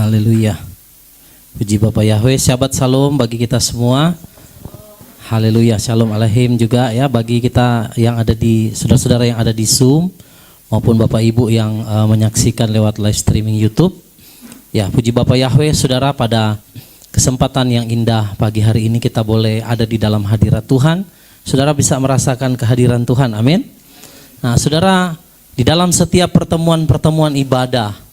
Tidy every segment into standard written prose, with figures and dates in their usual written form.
Haleluya. Puji Bapak Yahweh, Shabbat Shalom bagi kita semua. Haleluya, Shalom Aleichem juga ya bagi kita yang ada di saudara-saudara yang ada di Zoom maupun Bapak Ibu yang menyaksikan lewat live streaming YouTube. Ya, puji Bapak Yahweh, saudara, pada kesempatan yang indah pagi hari ini kita boleh ada di dalam hadirat Tuhan. Saudara bisa merasakan kehadiran Tuhan, amin. Nah, saudara, di dalam setiap pertemuan-pertemuan ibadah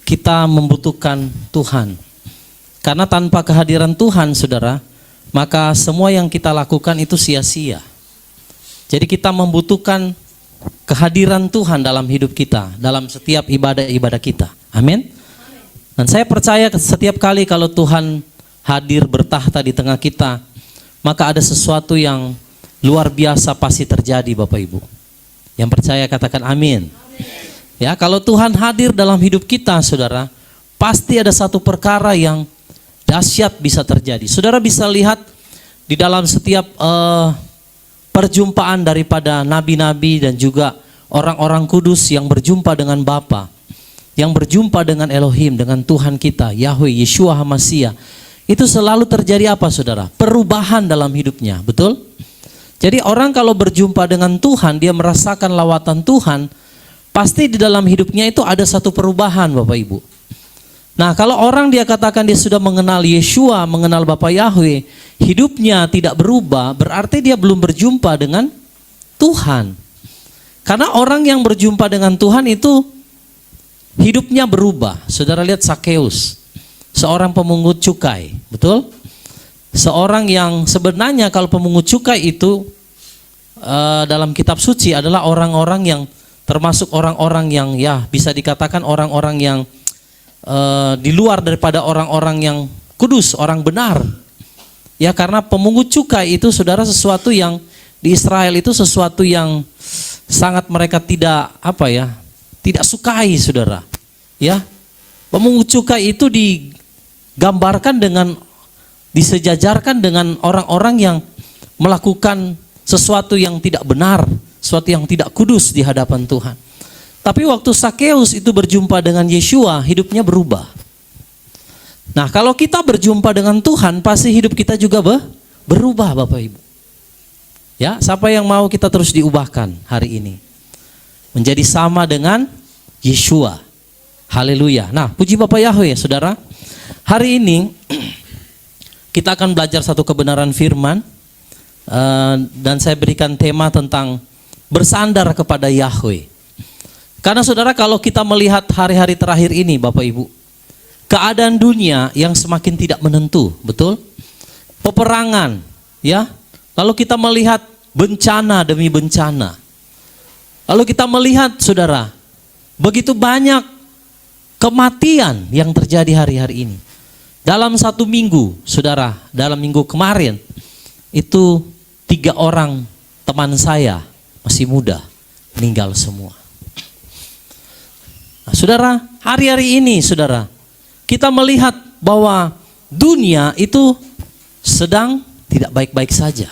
kita membutuhkan Tuhan. Karena tanpa kehadiran Tuhan, saudara, maka semua yang kita lakukan itu sia-sia. Jadi kita membutuhkan kehadiran Tuhan dalam hidup kita, dalam setiap ibadah-ibadah kita. Amin. Dan saya percaya setiap kali kalau Tuhan hadir bertahta di tengah kita, maka ada sesuatu yang luar biasa pasti terjadi, Bapak Ibu. Yang percaya katakan amin. Ya, kalau Tuhan hadir dalam hidup kita, saudara, pasti ada satu perkara yang dahsyat bisa terjadi. Saudara bisa lihat di dalam setiap perjumpaan daripada nabi-nabi dan juga orang-orang kudus yang berjumpa dengan Bapa, yang berjumpa dengan Elohim, dengan Tuhan kita, Yahweh, Yeshua HaMashiach. Itu selalu terjadi apa, saudara? Perubahan dalam hidupnya, betul? Jadi orang kalau berjumpa dengan Tuhan, dia merasakan lawatan Tuhan, pasti di dalam hidupnya itu ada satu perubahan, Bapak Ibu. Nah, kalau orang dia katakan dia sudah mengenal Yeshua, mengenal Bapa Yahweh, hidupnya tidak berubah, berarti dia belum berjumpa dengan Tuhan. Karena orang yang berjumpa dengan Tuhan itu hidupnya berubah. Saudara lihat Sakeus, seorang pemungut cukai, betul? Seorang yang sebenarnya kalau pemungut cukai itu dalam kitab suci adalah orang-orang yang termasuk orang-orang yang ya bisa dikatakan orang-orang yang di luar daripada orang-orang yang kudus, orang benar. Ya, karena pemungut cukai itu, saudara, sesuatu yang di Israel itu sesuatu yang sangat mereka tidak tidak sukai, saudara. Ya, pemungut cukai itu digambarkan dengan, disejajarkan dengan orang-orang yang melakukan sesuatu yang tidak benar, sesuatu yang tidak kudus di hadapan Tuhan. Tapi waktu Sakeus itu berjumpa dengan Yeshua, hidupnya berubah. Nah, kalau kita berjumpa dengan Tuhan, pasti hidup kita juga berubah, Bapak Ibu. Ya, siapa yang mau kita terus diubahkan hari ini? Menjadi sama dengan Yeshua. Haleluya. Nah, puji Bapak Yahweh, saudara. Hari ini kita akan belajar satu kebenaran firman. Dan saya berikan tema tentang bersandar kepada Yahweh. Karena saudara, kalau kita melihat hari-hari terakhir ini, Bapak Ibu, keadaan dunia yang semakin tidak menentu, betul? Peperangan, ya. Lalu kita melihat bencana demi bencana. Lalu kita melihat, saudara, begitu banyak kematian yang terjadi hari-hari ini. Dalam satu minggu, saudara, dalam minggu kemarin, itu 3 orang teman saya masih muda meninggal semua. Nah, saudara, hari-hari ini, saudara, kita melihat bahwa dunia itu sedang tidak baik-baik saja.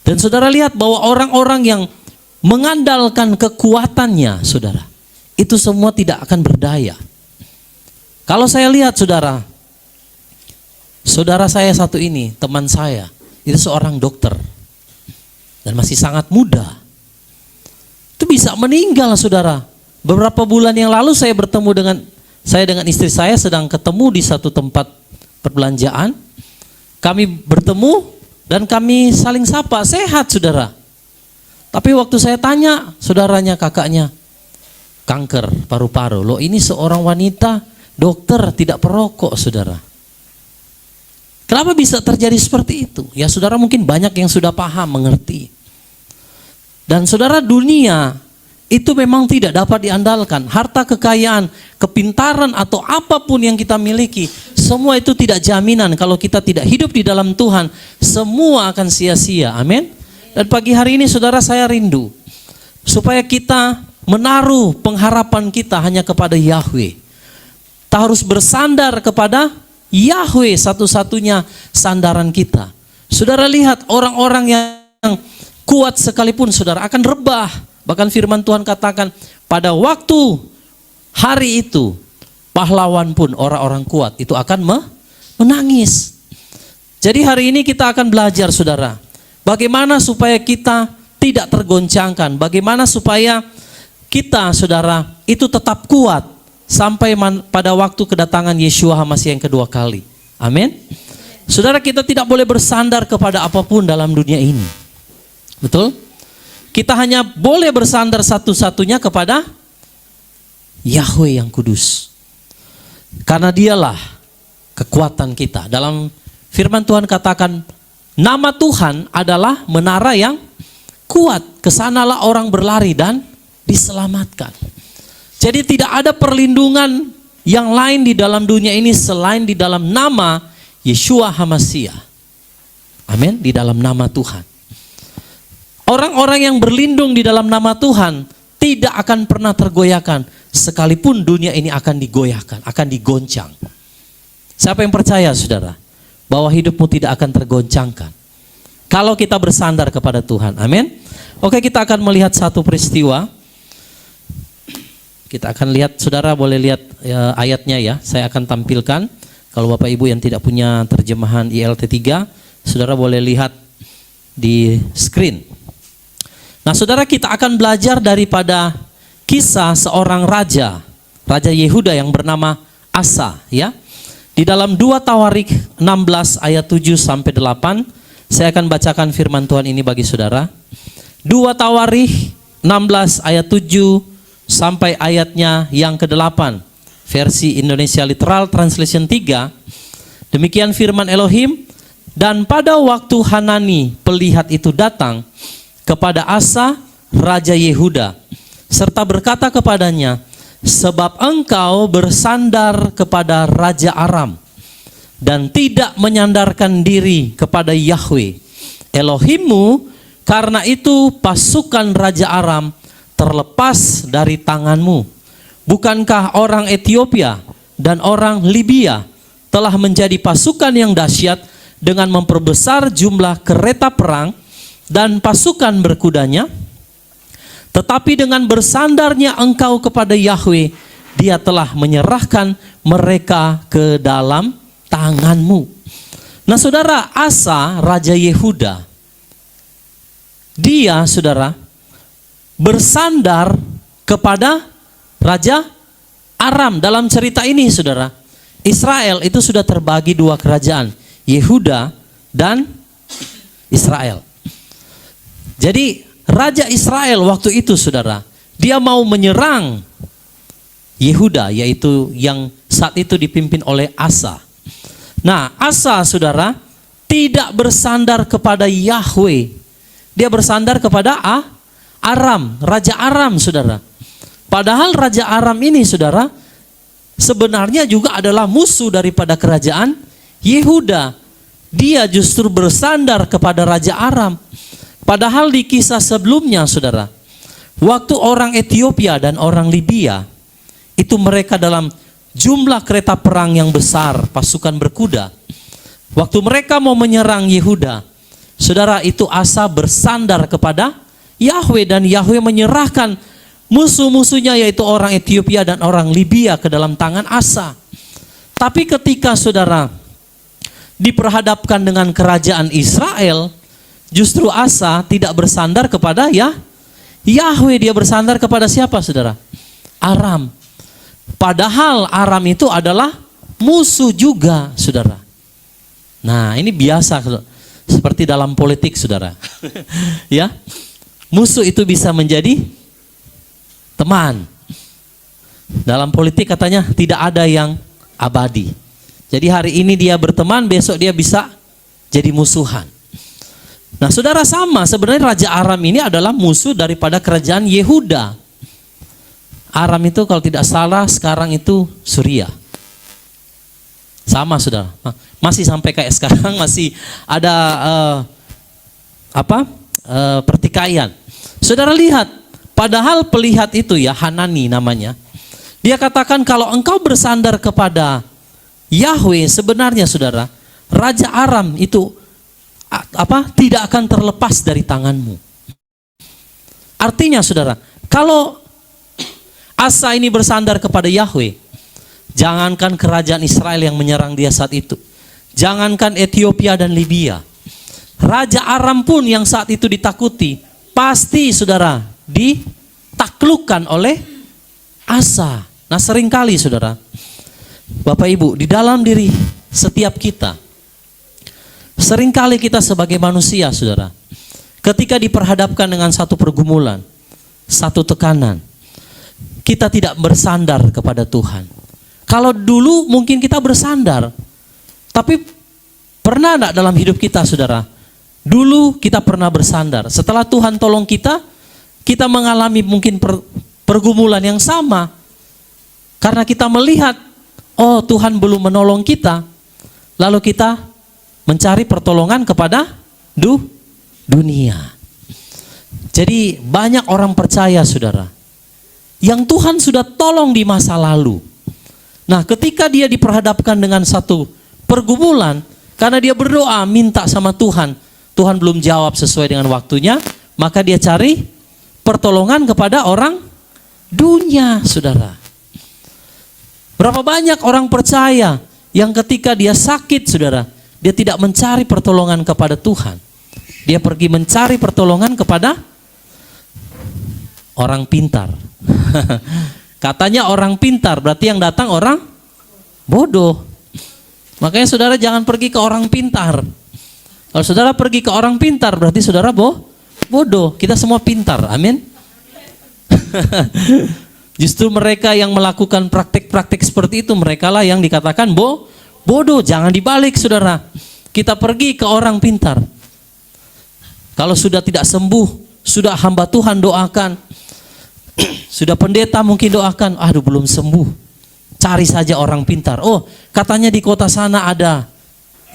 Dan saudara lihat bahwa orang-orang yang mengandalkan kekuatannya, saudara, itu semua tidak akan berdaya. Kalau saya lihat, saudara saya satu ini, teman saya, itu seorang dokter dan masih sangat muda. Itu bisa meninggal, saudara. Beberapa bulan yang lalu saya bertemu dengan istri saya sedang ketemu di satu tempat perbelanjaan. Kami bertemu dan kami saling sapa, sehat, saudara. Tapi waktu saya tanya, saudaranya, kakaknya, kanker paru-paru. Loh, ini seorang wanita dokter tidak perokok, saudara. Kenapa bisa terjadi seperti itu? Ya, saudara, mungkin banyak yang sudah paham, mengerti. Dan saudara, dunia itu memang tidak dapat diandalkan. Harta kekayaan, kepintaran atau apapun yang kita miliki, semua itu tidak jaminan. Kalau kita tidak hidup di dalam Tuhan, semua akan sia-sia. Amin. Dan pagi hari ini, saudara, saya rindu supaya kita menaruh pengharapan kita hanya kepada Yahweh. Kita harus bersandar kepada Yahweh, satu-satunya sandaran kita. Saudara lihat orang-orang yang kuat sekalipun, saudara, akan rebah. Bahkan firman Tuhan katakan pada waktu hari itu pahlawan pun, orang-orang kuat itu akan menangis. Jadi hari ini kita akan belajar, saudara, bagaimana supaya kita tidak tergoncangkan, bagaimana supaya kita, saudara, itu tetap kuat sampai pada waktu kedatangan Yeshua HaMasiah yang kedua kali. Amin. Saudara, kita tidak boleh bersandar kepada apapun dalam dunia ini. Betul? Kita hanya boleh bersandar satu-satunya kepada Yahweh yang kudus. Karena dialah kekuatan kita. Dalam firman Tuhan katakan, nama Tuhan adalah menara yang kuat. Kesanalah orang berlari dan diselamatkan. Jadi tidak ada perlindungan yang lain di dalam dunia ini selain di dalam nama Yeshua HaMasiah. Amin. Di dalam nama Tuhan. Orang-orang yang berlindung di dalam nama Tuhan tidak akan pernah tergoyahkan. Sekalipun dunia ini akan digoyahkan, akan digoncang. Siapa yang percaya, saudara, bahwa hidupmu tidak akan tergoncangkan kalau kita bersandar kepada Tuhan. Amin. Oke, kita akan melihat satu peristiwa. Kita akan lihat, saudara boleh lihat ayatnya ya. Saya akan tampilkan. Kalau Bapak Ibu yang tidak punya terjemahan ILT3, saudara boleh lihat di screen. Nah, saudara, kita akan belajar daripada kisah seorang raja, Raja Yehuda yang bernama Asa, ya. Di dalam 2 Tawarikh 16 ayat 7 sampai 8, saya akan bacakan firman Tuhan ini bagi saudara. 2 Tawarikh 16 ayat 7 sampai ayatnya yang ke-8. Versi Indonesia Literal Translation 3. Demikian firman Elohim, dan pada waktu Hanani pelihat itu datang kepada Asa Raja Yehuda, serta berkata kepadanya, sebab engkau bersandar kepada Raja Aram dan tidak menyandarkan diri kepada Yahweh Elohimmu, karena itu pasukan Raja Aram terlepas dari tanganmu. Bukankah orang Ethiopia dan orang Libya telah menjadi pasukan yang dahsyat dengan memperbesar jumlah kereta perang dan pasukan berkudanya? Tetapi dengan bersandarnya engkau kepada Yahweh, Dia telah menyerahkan mereka ke dalam tanganmu. Nah, saudara, Asa Raja Yehuda, dia, saudara, bersandar kepada Raja Aram. Dalam cerita ini, saudara, Israel itu sudah terbagi dua kerajaan, Yehuda dan Israel. Jadi Raja Israel waktu itu, saudara, dia mau menyerang Yehuda, yaitu yang saat itu dipimpin oleh Asa. Nah, Asa, saudara, tidak bersandar kepada Yahweh. Dia bersandar kepada Aram, Raja Aram, saudara. Padahal Raja Aram ini, saudara, sebenarnya juga adalah musuh daripada kerajaan Yehuda. Dia justru bersandar kepada Raja Aram. Padahal di kisah sebelumnya, saudara, waktu orang Ethiopia dan orang Libya, itu mereka dalam jumlah kereta perang yang besar, pasukan berkuda. Waktu mereka mau menyerang Yehuda, saudara, itu Asa bersandar kepada Yahweh, dan Yahweh menyerahkan musuh-musuhnya, yaitu orang Ethiopia dan orang Libya, ke dalam tangan Asa. Tapi ketika, saudara, diperhadapkan dengan kerajaan Israel, justru Asa tidak bersandar kepada Yahweh. Dia bersandar kepada siapa, saudara? Aram. Padahal Aram itu adalah musuh juga, saudara. Nah, ini biasa seperti dalam politik, saudara. Ya, musuh itu bisa menjadi teman. Dalam politik katanya tidak ada yang abadi. Jadi hari ini dia berteman, besok dia bisa jadi musuhan. Nah, saudara, sama sebenarnya Raja Aram ini adalah musuh daripada kerajaan Yehuda. Aram itu kalau tidak salah sekarang itu Suriah. Sama, saudara. Masih sampai kayak sekarang masih ada pertikaian. Saudara lihat, padahal pelihat itu ya, Hanani namanya. Dia katakan kalau engkau bersandar kepada Yahweh, sebenarnya, saudara, Raja Aram itu tidak akan terlepas dari tanganmu. Artinya, saudara, kalau Asa ini bersandar kepada Yahweh, Jangankan kerajaan Israel yang menyerang dia saat itu. Jangankan Ethiopia dan Libya. Raja Aram pun yang saat itu ditakuti, pasti saudara ditaklukkan oleh Asa. Nah seringkali saudara, Bapak Ibu, di dalam diri setiap kita, seringkali kita sebagai manusia saudara, ketika diperhadapkan dengan satu pergumulan, satu tekanan, kita tidak bersandar kepada Tuhan. Kalau dulu mungkin kita bersandar, tapi pernah enggak dalam hidup kita saudara, dulu kita pernah bersandar, setelah Tuhan tolong kita, kita mengalami mungkin pergumulan yang sama, karena kita melihat, oh Tuhan belum menolong kita, lalu kita mencari pertolongan kepada dunia. Jadi banyak orang percaya saudara, yang Tuhan sudah tolong di masa lalu. Nah ketika dia diperhadapkan dengan satu pergumulan, karena dia berdoa minta sama Tuhan, Tuhan belum jawab sesuai dengan waktunya, maka dia cari pertolongan kepada orang dunia saudara. Berapa banyak orang percaya yang ketika dia sakit saudara, dia tidak mencari pertolongan kepada Tuhan. Dia pergi mencari pertolongan kepada orang pintar. Katanya orang pintar, berarti yang datang orang bodoh. Makanya saudara jangan pergi ke orang pintar. Kalau saudara pergi ke orang pintar, berarti saudara bodoh. Kita semua pintar, amin. Justru mereka yang melakukan praktik-praktik seperti itu, merekalah yang dikatakan bodoh. Jangan dibalik saudara. Kita pergi ke orang pintar. Kalau sudah tidak sembuh, sudah hamba Tuhan doakan, sudah pendeta mungkin doakan, aduh belum sembuh, cari saja orang pintar. Oh katanya di kota sana ada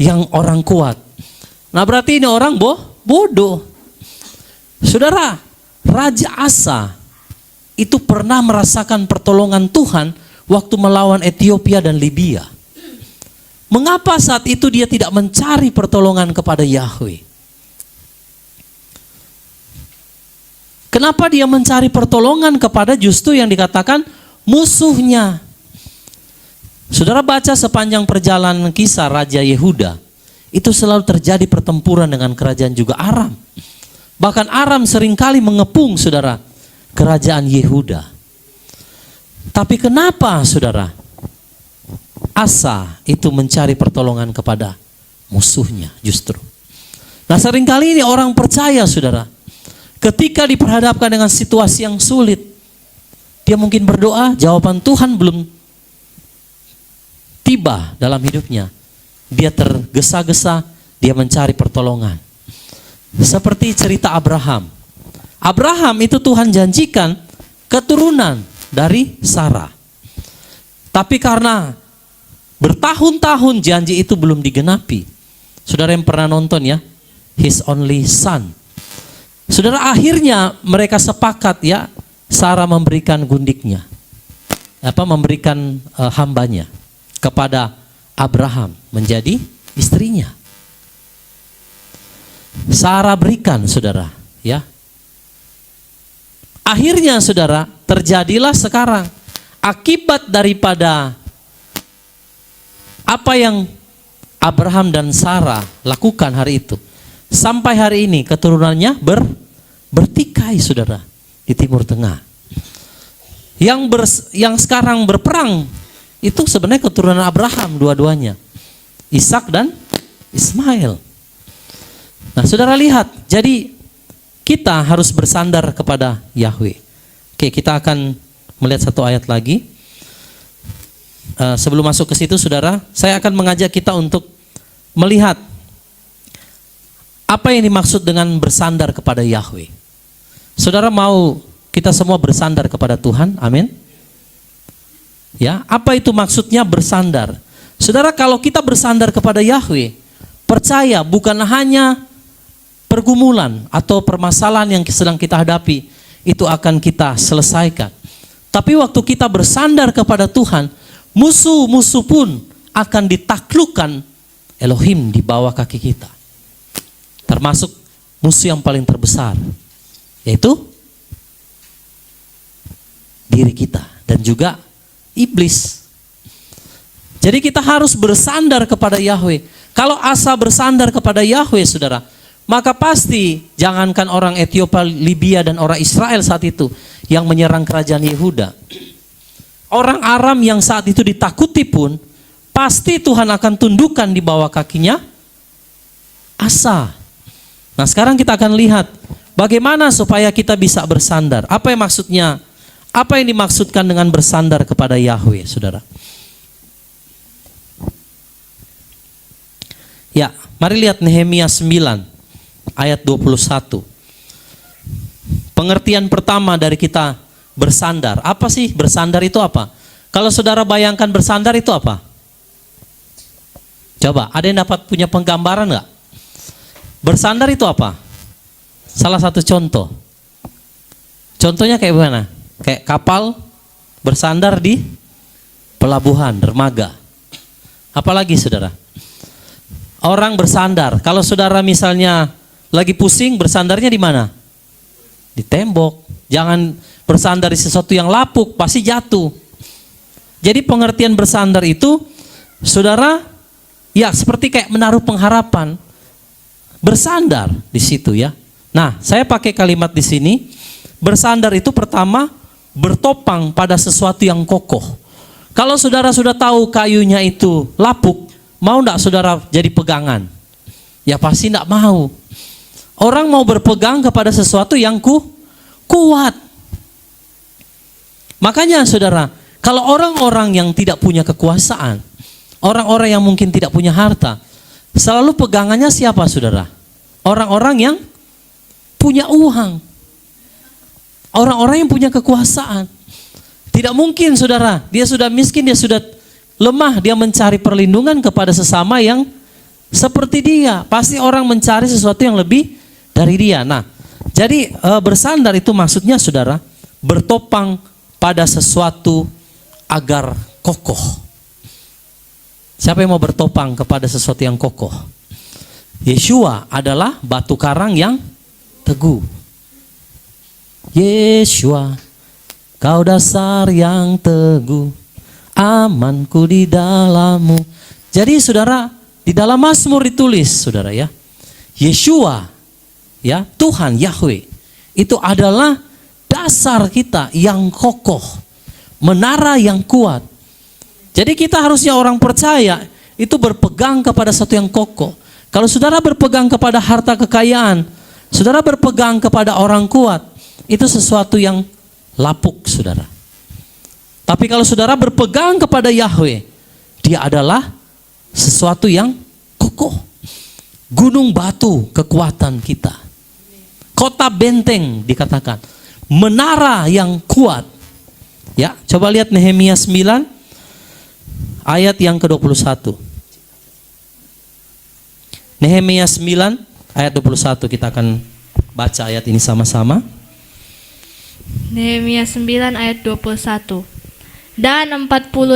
yang orang kuat. Nah berarti ini orang bodoh. Saudara, Raja Asa itu pernah merasakan pertolongan Tuhan waktu melawan Ethiopia dan Libya. Mengapa saat itu dia tidak mencari pertolongan kepada Yahweh? Kenapa dia mencari pertolongan kepada justru yang dikatakan musuhnya? Saudara baca sepanjang perjalanan kisah Raja Yehuda, itu selalu terjadi pertempuran dengan kerajaan juga Aram. Bahkan Aram seringkali mengepung saudara kerajaan Yehuda. Tapi kenapa saudara Asa itu mencari pertolongan kepada musuhnya justru? Nah seringkali ini orang percaya saudara, ketika diperhadapkan dengan situasi yang sulit, dia mungkin berdoa, jawaban Tuhan belum tiba dalam hidupnya. Dia tergesa-gesa, dia mencari pertolongan. Seperti cerita Abraham. Abraham itu Tuhan janjikan keturunan dari Sarah. Tapi karena bertahun-tahun janji itu belum digenapi. Saudara yang pernah nonton ya, His Only Son. Saudara akhirnya mereka sepakat ya, Sarah memberikan gundiknya, memberikan hambanya kepada Abraham menjadi istrinya. Sarah berikan saudara ya. Akhirnya saudara terjadilah sekarang akibat daripada apa yang Abraham dan Sarah lakukan hari itu. Sampai hari ini keturunannya bertikai saudara di Timur Tengah. Yang sekarang berperang itu sebenarnya keturunan Abraham dua-duanya, Ishak dan Ismail. Nah saudara lihat, jadi kita harus bersandar kepada Yahweh. Oke, kita akan melihat satu ayat lagi. Sebelum masuk ke situ saudara, saya akan mengajak kita untuk melihat apa yang dimaksud dengan bersandar kepada Yahweh. Saudara mau kita semua bersandar kepada Tuhan, amin? Ya, apa itu maksudnya bersandar? Saudara, kalau kita bersandar kepada Yahweh, percaya bukan hanya pergumulan atau permasalahan yang sedang kita hadapi itu akan kita selesaikan. Tapi waktu kita bersandar kepada Tuhan, musuh-musuh pun akan ditaklukkan Elohim di bawah kaki kita. Termasuk musuh yang paling terbesar, yaitu diri kita dan juga iblis. Jadi kita harus bersandar kepada Yahweh. Kalau Asa bersandar kepada Yahweh, saudara, maka pasti jangankan orang Ethiopia, Libya, dan orang Israel saat itu yang menyerang kerajaan Yehuda. Orang Aram yang saat itu ditakuti pun, pasti Tuhan akan tundukkan di bawah kakinya Asa. Nah, sekarang kita akan lihat bagaimana supaya kita bisa bersandar. Apa yang maksudnya? Apa yang dimaksudkan dengan bersandar kepada Yahweh, saudara? Ya, mari lihat Nehemia 9 ayat 21. Pengertian pertama dari kita bersandar. Apa sih bersandar itu apa? Kalau saudara bayangkan bersandar itu apa? Coba, ada yang dapat punya penggambaran nggak? Bersandar itu apa? Salah satu contoh. Contohnya kayak gimana? Kayak kapal bersandar di pelabuhan, dermaga. Apalagi saudara? Orang bersandar. Kalau saudara misalnya lagi pusing, bersandarnya di mana? Di tembok. Jangan bersandar di sesuatu yang lapuk, pasti jatuh. Jadi pengertian bersandar itu, saudara, ya seperti kayak menaruh pengharapan. Bersandar di situ ya. Nah, saya pakai kalimat di sini. Bersandar itu pertama bertopang pada sesuatu yang kokoh. Kalau saudara sudah tahu kayunya itu lapuk, mau enggak saudara jadi pegangan? Ya pasti enggak mau. Orang mau berpegang kepada sesuatu yang kuat. Makanya saudara, kalau orang-orang yang tidak punya kekuasaan, orang-orang yang mungkin tidak punya harta, selalu pegangannya siapa saudara? Orang-orang yang punya uang. Orang-orang yang punya kekuasaan. Tidak mungkin saudara, dia sudah miskin, dia sudah lemah, dia mencari perlindungan kepada sesama yang seperti dia. Pasti orang mencari sesuatu yang lebih dari dia. Nah, jadi bersandar itu maksudnya saudara, bertopang pada sesuatu agar kokoh. Siapa yang mau bertopang kepada sesuatu yang kokoh? Yeshua adalah batu karang yang teguh. Yeshua, kau dasar yang teguh, amanku di dalammu. Jadi saudara, di dalam Mazmur ditulis saudara ya, Yeshua ya, Tuhan Yahweh itu adalah dasar kita yang kokoh, menara yang kuat. Jadi kita harusnya orang percaya itu berpegang kepada sesuatu yang kokoh. Kalau saudara berpegang kepada harta kekayaan, saudara berpegang kepada orang kuat, itu sesuatu yang lapuk saudara. Tapi kalau saudara berpegang kepada Yahweh, dia adalah sesuatu yang kokoh. Gunung batu kekuatan kita. Kota benteng dikatakan. Menara yang kuat. Ya, coba lihat Nehemia 9 ayat yang ke-21. Nehemia 9 ayat 21, kita akan baca ayat ini sama-sama. Nehemia 9 ayat 21. Dan 40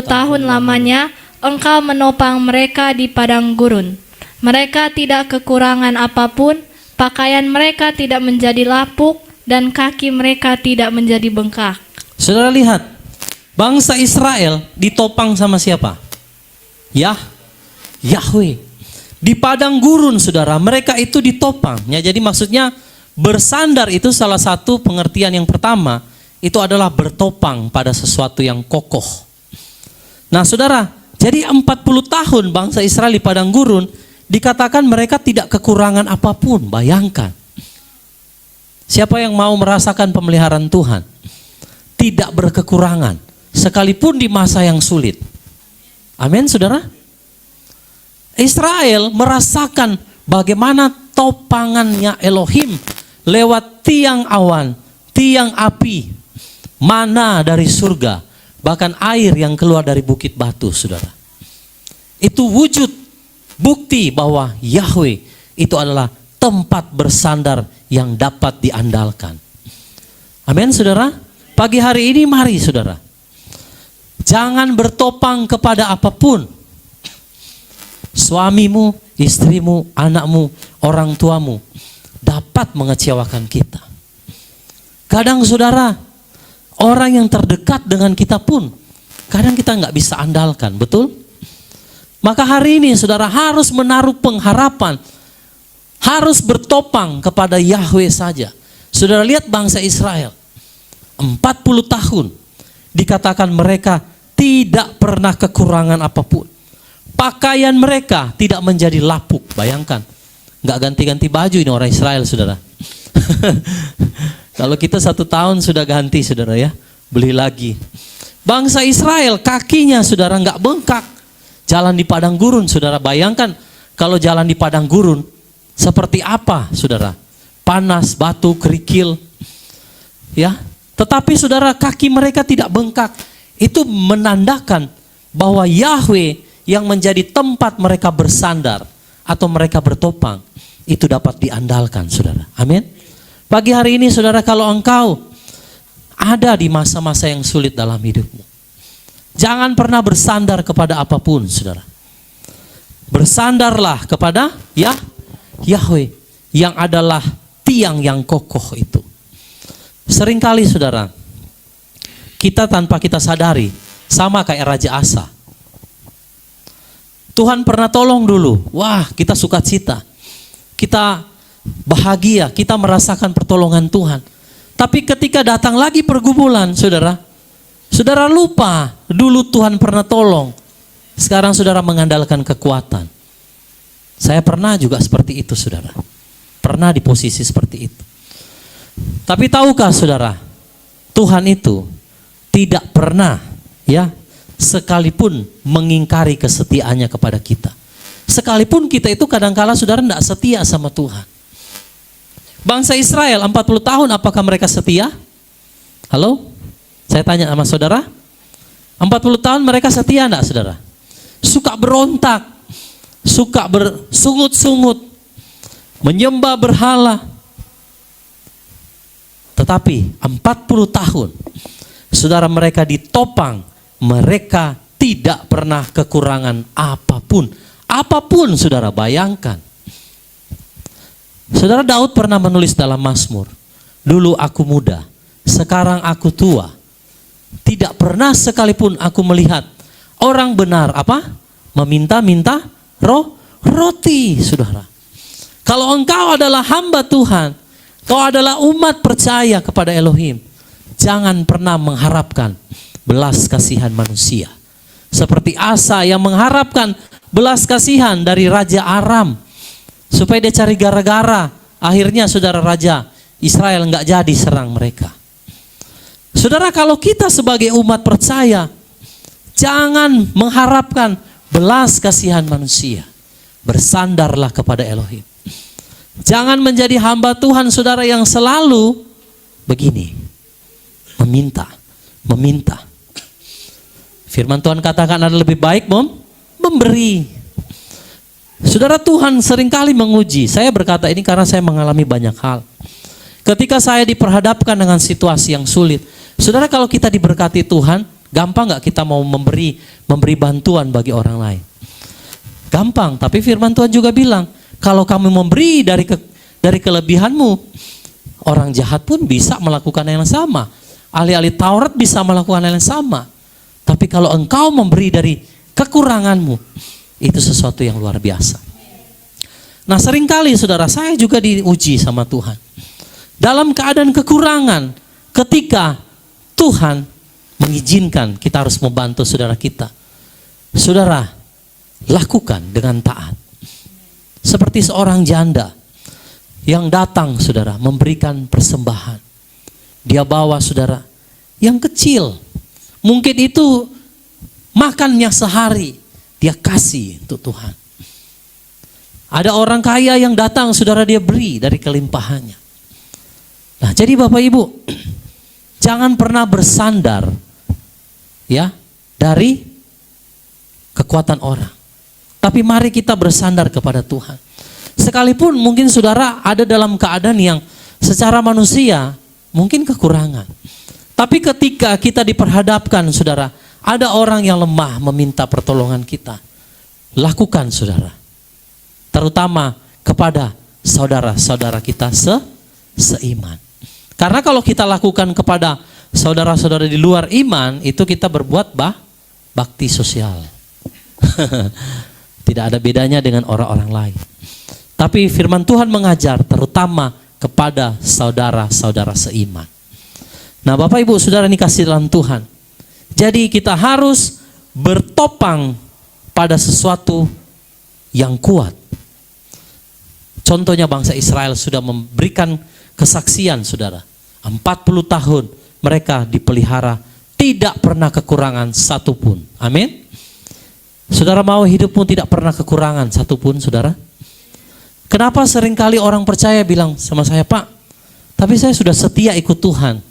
tahun lamanya engkau menopang mereka di padang gurun. Mereka tidak kekurangan apapun, pakaian mereka tidak menjadi lapuk, dan kaki mereka tidak menjadi bengkak. Saudara lihat, bangsa Israel ditopang sama siapa? Yahweh. Di padang gurun saudara, mereka itu ditopang. Ya, jadi maksudnya bersandar itu salah satu pengertian yang pertama, itu adalah bertopang pada sesuatu yang kokoh. Nah saudara, jadi 40 tahun bangsa Israel di padang gurun, dikatakan mereka tidak kekurangan apapun. Bayangkan. Siapa yang mau merasakan pemeliharaan Tuhan? Tidak berkekurangan, sekalipun di masa yang sulit. Amin saudara. Israel merasakan bagaimana topangannya Elohim lewat tiang awan, tiang api, mana dari surga, bahkan air yang keluar dari bukit batu saudara. Itu wujud bukti bahwa Yahweh itu adalah tempat bersandar yang dapat diandalkan. Amin saudara. Pagi hari ini mari saudara, jangan bertopang kepada apapun. Suamimu, istrimu, anakmu, orang tuamu dapat mengecewakan kita. Kadang saudara, orang yang terdekat dengan kita pun kadang kita nggak bisa andalkan, betul? Maka hari ini saudara harus menaruh pengharapan, harus bertopang kepada Yahweh saja. Saudara lihat bangsa Israel, 40 tahun dikatakan mereka tidak pernah kekurangan apapun. Pakaian mereka tidak menjadi lapuk. Bayangkan, nggak ganti-ganti baju ini orang Israel, saudara. Kalau kita 1 tahun sudah ganti, saudara ya, beli lagi. Bangsa Israel kakinya, saudara, nggak bengkak. Jalan di padang gurun, saudara, bayangkan kalau jalan di padang gurun seperti apa, saudara? Panas, batu, kerikil, ya. Tetapi saudara, kaki mereka tidak bengkak. Itu menandakan bahwa Yahweh yang menjadi tempat mereka bersandar atau mereka bertopang, itu dapat diandalkan, saudara. Amin. Pagi hari ini, saudara, kalau engkau ada di masa-masa yang sulit dalam hidupmu, jangan pernah bersandar kepada apapun, saudara. Bersandarlah kepada Yahweh yang adalah tiang yang kokoh itu. Seringkali, saudara, kita tanpa kita sadari sama kayak Raja Asa. Tuhan pernah tolong dulu. Wah, kita sukacita. Kita bahagia, kita merasakan pertolongan Tuhan. Tapi ketika datang lagi pergumulan, saudara, saudara lupa dulu Tuhan pernah tolong. Sekarang saudara mengandalkan kekuatan. Saya pernah juga seperti itu, saudara. Pernah di posisi seperti itu. Tapi tahukah saudara, Tuhan itu tidak pernah, ya, sekalipun mengingkari kesetiaannya kepada kita. Sekalipun kita itu kadangkala, saudara, tidak setia sama Tuhan. Bangsa Israel 40 tahun, apakah mereka setia? Halo? Saya tanya sama saudara, 40 tahun mereka setia enggak, saudara? Suka berontak, suka bersungut-sungut, menyembah berhala. Tetapi 40 tahun, saudara, mereka ditopang, mereka tidak pernah kekurangan apapun. Apapun, saudara, bayangkan. Saudara, Daud pernah menulis dalam Mazmur, dulu aku muda, sekarang aku tua. Tidak pernah sekalipun aku melihat orang benar apa? Meminta-minta roti, saudara. Kalau engkau adalah hamba Tuhan, kau adalah umat percaya kepada Elohim, jangan pernah mengharapkan belas kasihan manusia. Seperti Asa yang mengharapkan belas kasihan dari Raja Aram, supaya dia cari gara-gara. Akhirnya, saudara, Raja Israel nggak jadi serang mereka. Saudara, kalau kita sebagai umat percaya, jangan mengharapkan belas kasihan manusia. Bersandarlah kepada Elohim. Jangan menjadi hamba Tuhan, saudara, yang selalu begini, meminta. Firman Tuhan katakan ada lebih baik memberi. Saudara, Tuhan seringkali menguji. Saya berkata ini karena saya mengalami banyak hal. Ketika saya diperhadapkan dengan situasi yang sulit, saudara, kalau kita diberkati Tuhan, gampang gak kita mau memberi bantuan bagi orang lain? Gampang, tapi firman Tuhan juga bilang, kalau kamu memberi dari kelebihanmu, orang jahat pun bisa melakukan yang sama. Ahli-ahli Taurat bisa melakukan hal yang sama. Tapi kalau engkau memberi dari kekuranganmu, itu sesuatu yang luar biasa. Nah, seringkali, saudara, saya juga diuji sama Tuhan. Dalam keadaan kekurangan, ketika Tuhan mengizinkan kita harus membantu saudara kita, saudara, lakukan dengan taat. Seperti seorang janda yang datang, saudara, memberikan persembahan. Dia bawa, saudara, yang kecil. Mungkin itu makannya sehari, dia kasih untuk Tuhan. Ada orang kaya yang datang, saudara, dia beri dari kelimpahannya. Nah, jadi Bapak Ibu, jangan pernah bersandar, ya, dari kekuatan orang. Tapi mari kita bersandar kepada Tuhan. Sekalipun mungkin saudara ada dalam keadaan yang secara manusia mungkin kekurangan. Tapi ketika kita diperhadapkan, saudara, ada orang yang lemah meminta pertolongan kita, lakukan, saudara. Terutama kepada saudara-saudara kita seiman. Karena kalau kita lakukan kepada saudara-saudara di luar iman, itu kita berbuat bakti sosial. Tidak ada bedanya dengan orang-orang lain. Tapi firman Tuhan mengajar terutama kepada saudara-saudara seiman. Nah, Bapak Ibu Saudara ini kasih dalam Tuhan. Jadi kita harus bertopang pada sesuatu yang kuat. Contohnya bangsa Israel sudah memberikan kesaksian, Saudara. 40 tahun mereka dipelihara, tidak pernah kekurangan satupun. Amin. Saudara mau hidupmu tidak pernah kekurangan satupun, Saudara? Kenapa seringkali orang percaya bilang sama saya, Pak, tapi saya sudah setia ikut Tuhan.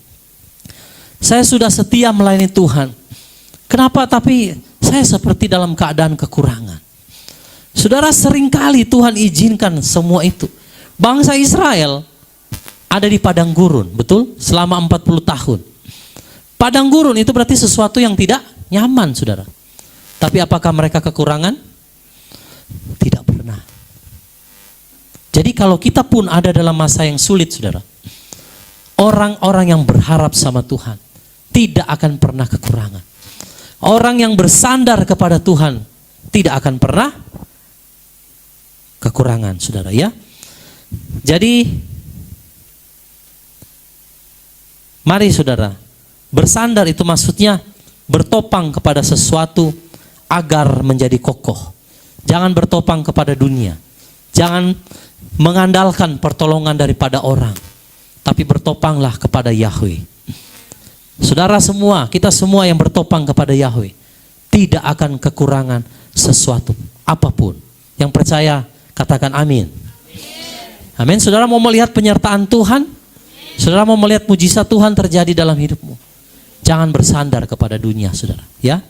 Saya sudah setia melayani Tuhan. Kenapa tapi saya seperti dalam keadaan kekurangan? Saudara, seringkali Tuhan izinkan semua itu. Bangsa Israel ada di padang gurun, betul? Selama 40 tahun. Padang gurun itu berarti sesuatu yang tidak nyaman, Saudara. Tapi apakah mereka kekurangan? Tidak pernah. Jadi kalau kita pun ada dalam masa yang sulit, Saudara, orang-orang yang berharap sama Tuhan tidak akan pernah kekurangan. Orang yang bersandar kepada Tuhan tidak akan pernah kekurangan, Saudara, ya. Jadi mari, Saudara, bersandar itu maksudnya bertopang kepada sesuatu agar menjadi kokoh. Jangan bertopang kepada dunia. Jangan mengandalkan pertolongan daripada orang, tapi bertopanglah kepada Yahweh. Saudara semua, kita semua yang bertopang kepada Yahweh tidak akan kekurangan sesuatu apapun. Yang percaya katakan amin. Amin. Saudara mau melihat penyertaan Tuhan? Saudara mau melihat mujizat Tuhan terjadi dalam hidupmu? Jangan bersandar kepada dunia, Saudara, ya.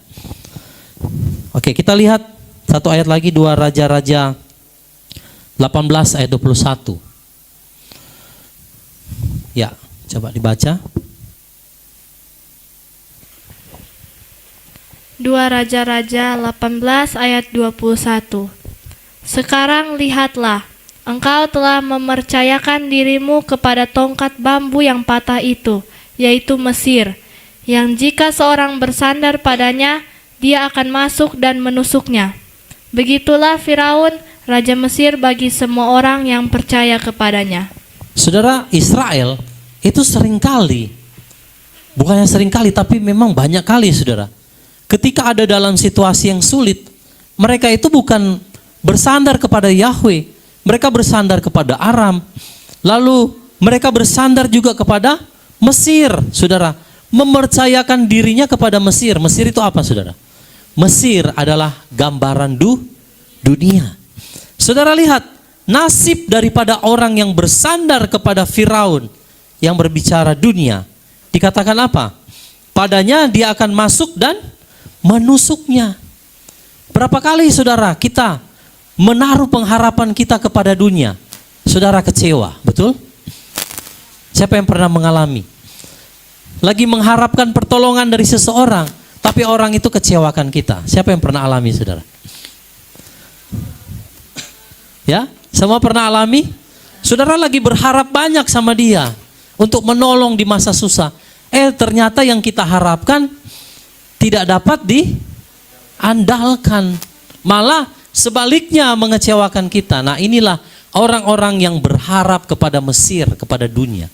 Oke, kita lihat satu ayat lagi, 2 Raja-Raja 18 ayat 21. Ya, coba dibaca. 2 Raja-Raja 18 ayat 21. Sekarang lihatlah, engkau telah mempercayakan dirimu kepada tongkat bambu yang patah itu, yaitu Mesir, yang jika seorang bersandar padanya, dia akan masuk dan menusuknya. Begitulah Firaun, Raja Mesir bagi semua orang yang percaya kepadanya. Saudara, Israel itu seringkali, bukannya seringkali, tapi memang banyak kali, Saudara, ketika ada dalam situasi yang sulit, mereka itu bukan bersandar kepada Yahweh, mereka bersandar kepada Aram, lalu mereka bersandar juga kepada Mesir, Saudara, mempercayakan dirinya kepada Mesir. Mesir itu apa, Saudara? Mesir adalah gambaran dunia. Saudara lihat, nasib daripada orang yang bersandar kepada Firaun yang berbicara dunia, dikatakan apa? Padanya dia akan masuk dan menusuknya. Berapa kali, Saudara, kita menaruh pengharapan kita kepada dunia, Saudara kecewa, betul? Siapa yang pernah mengalami? Lagi mengharapkan pertolongan dari seseorang, tapi orang itu kecewakan kita. Siapa yang pernah alami, Saudara? Ya, semua pernah alami? Saudara lagi berharap banyak sama dia untuk menolong di masa susah. Ternyata yang kita harapkan tidak dapat diandalkan. Malah sebaliknya mengecewakan kita. Nah, inilah orang-orang yang berharap kepada Mesir, kepada dunia.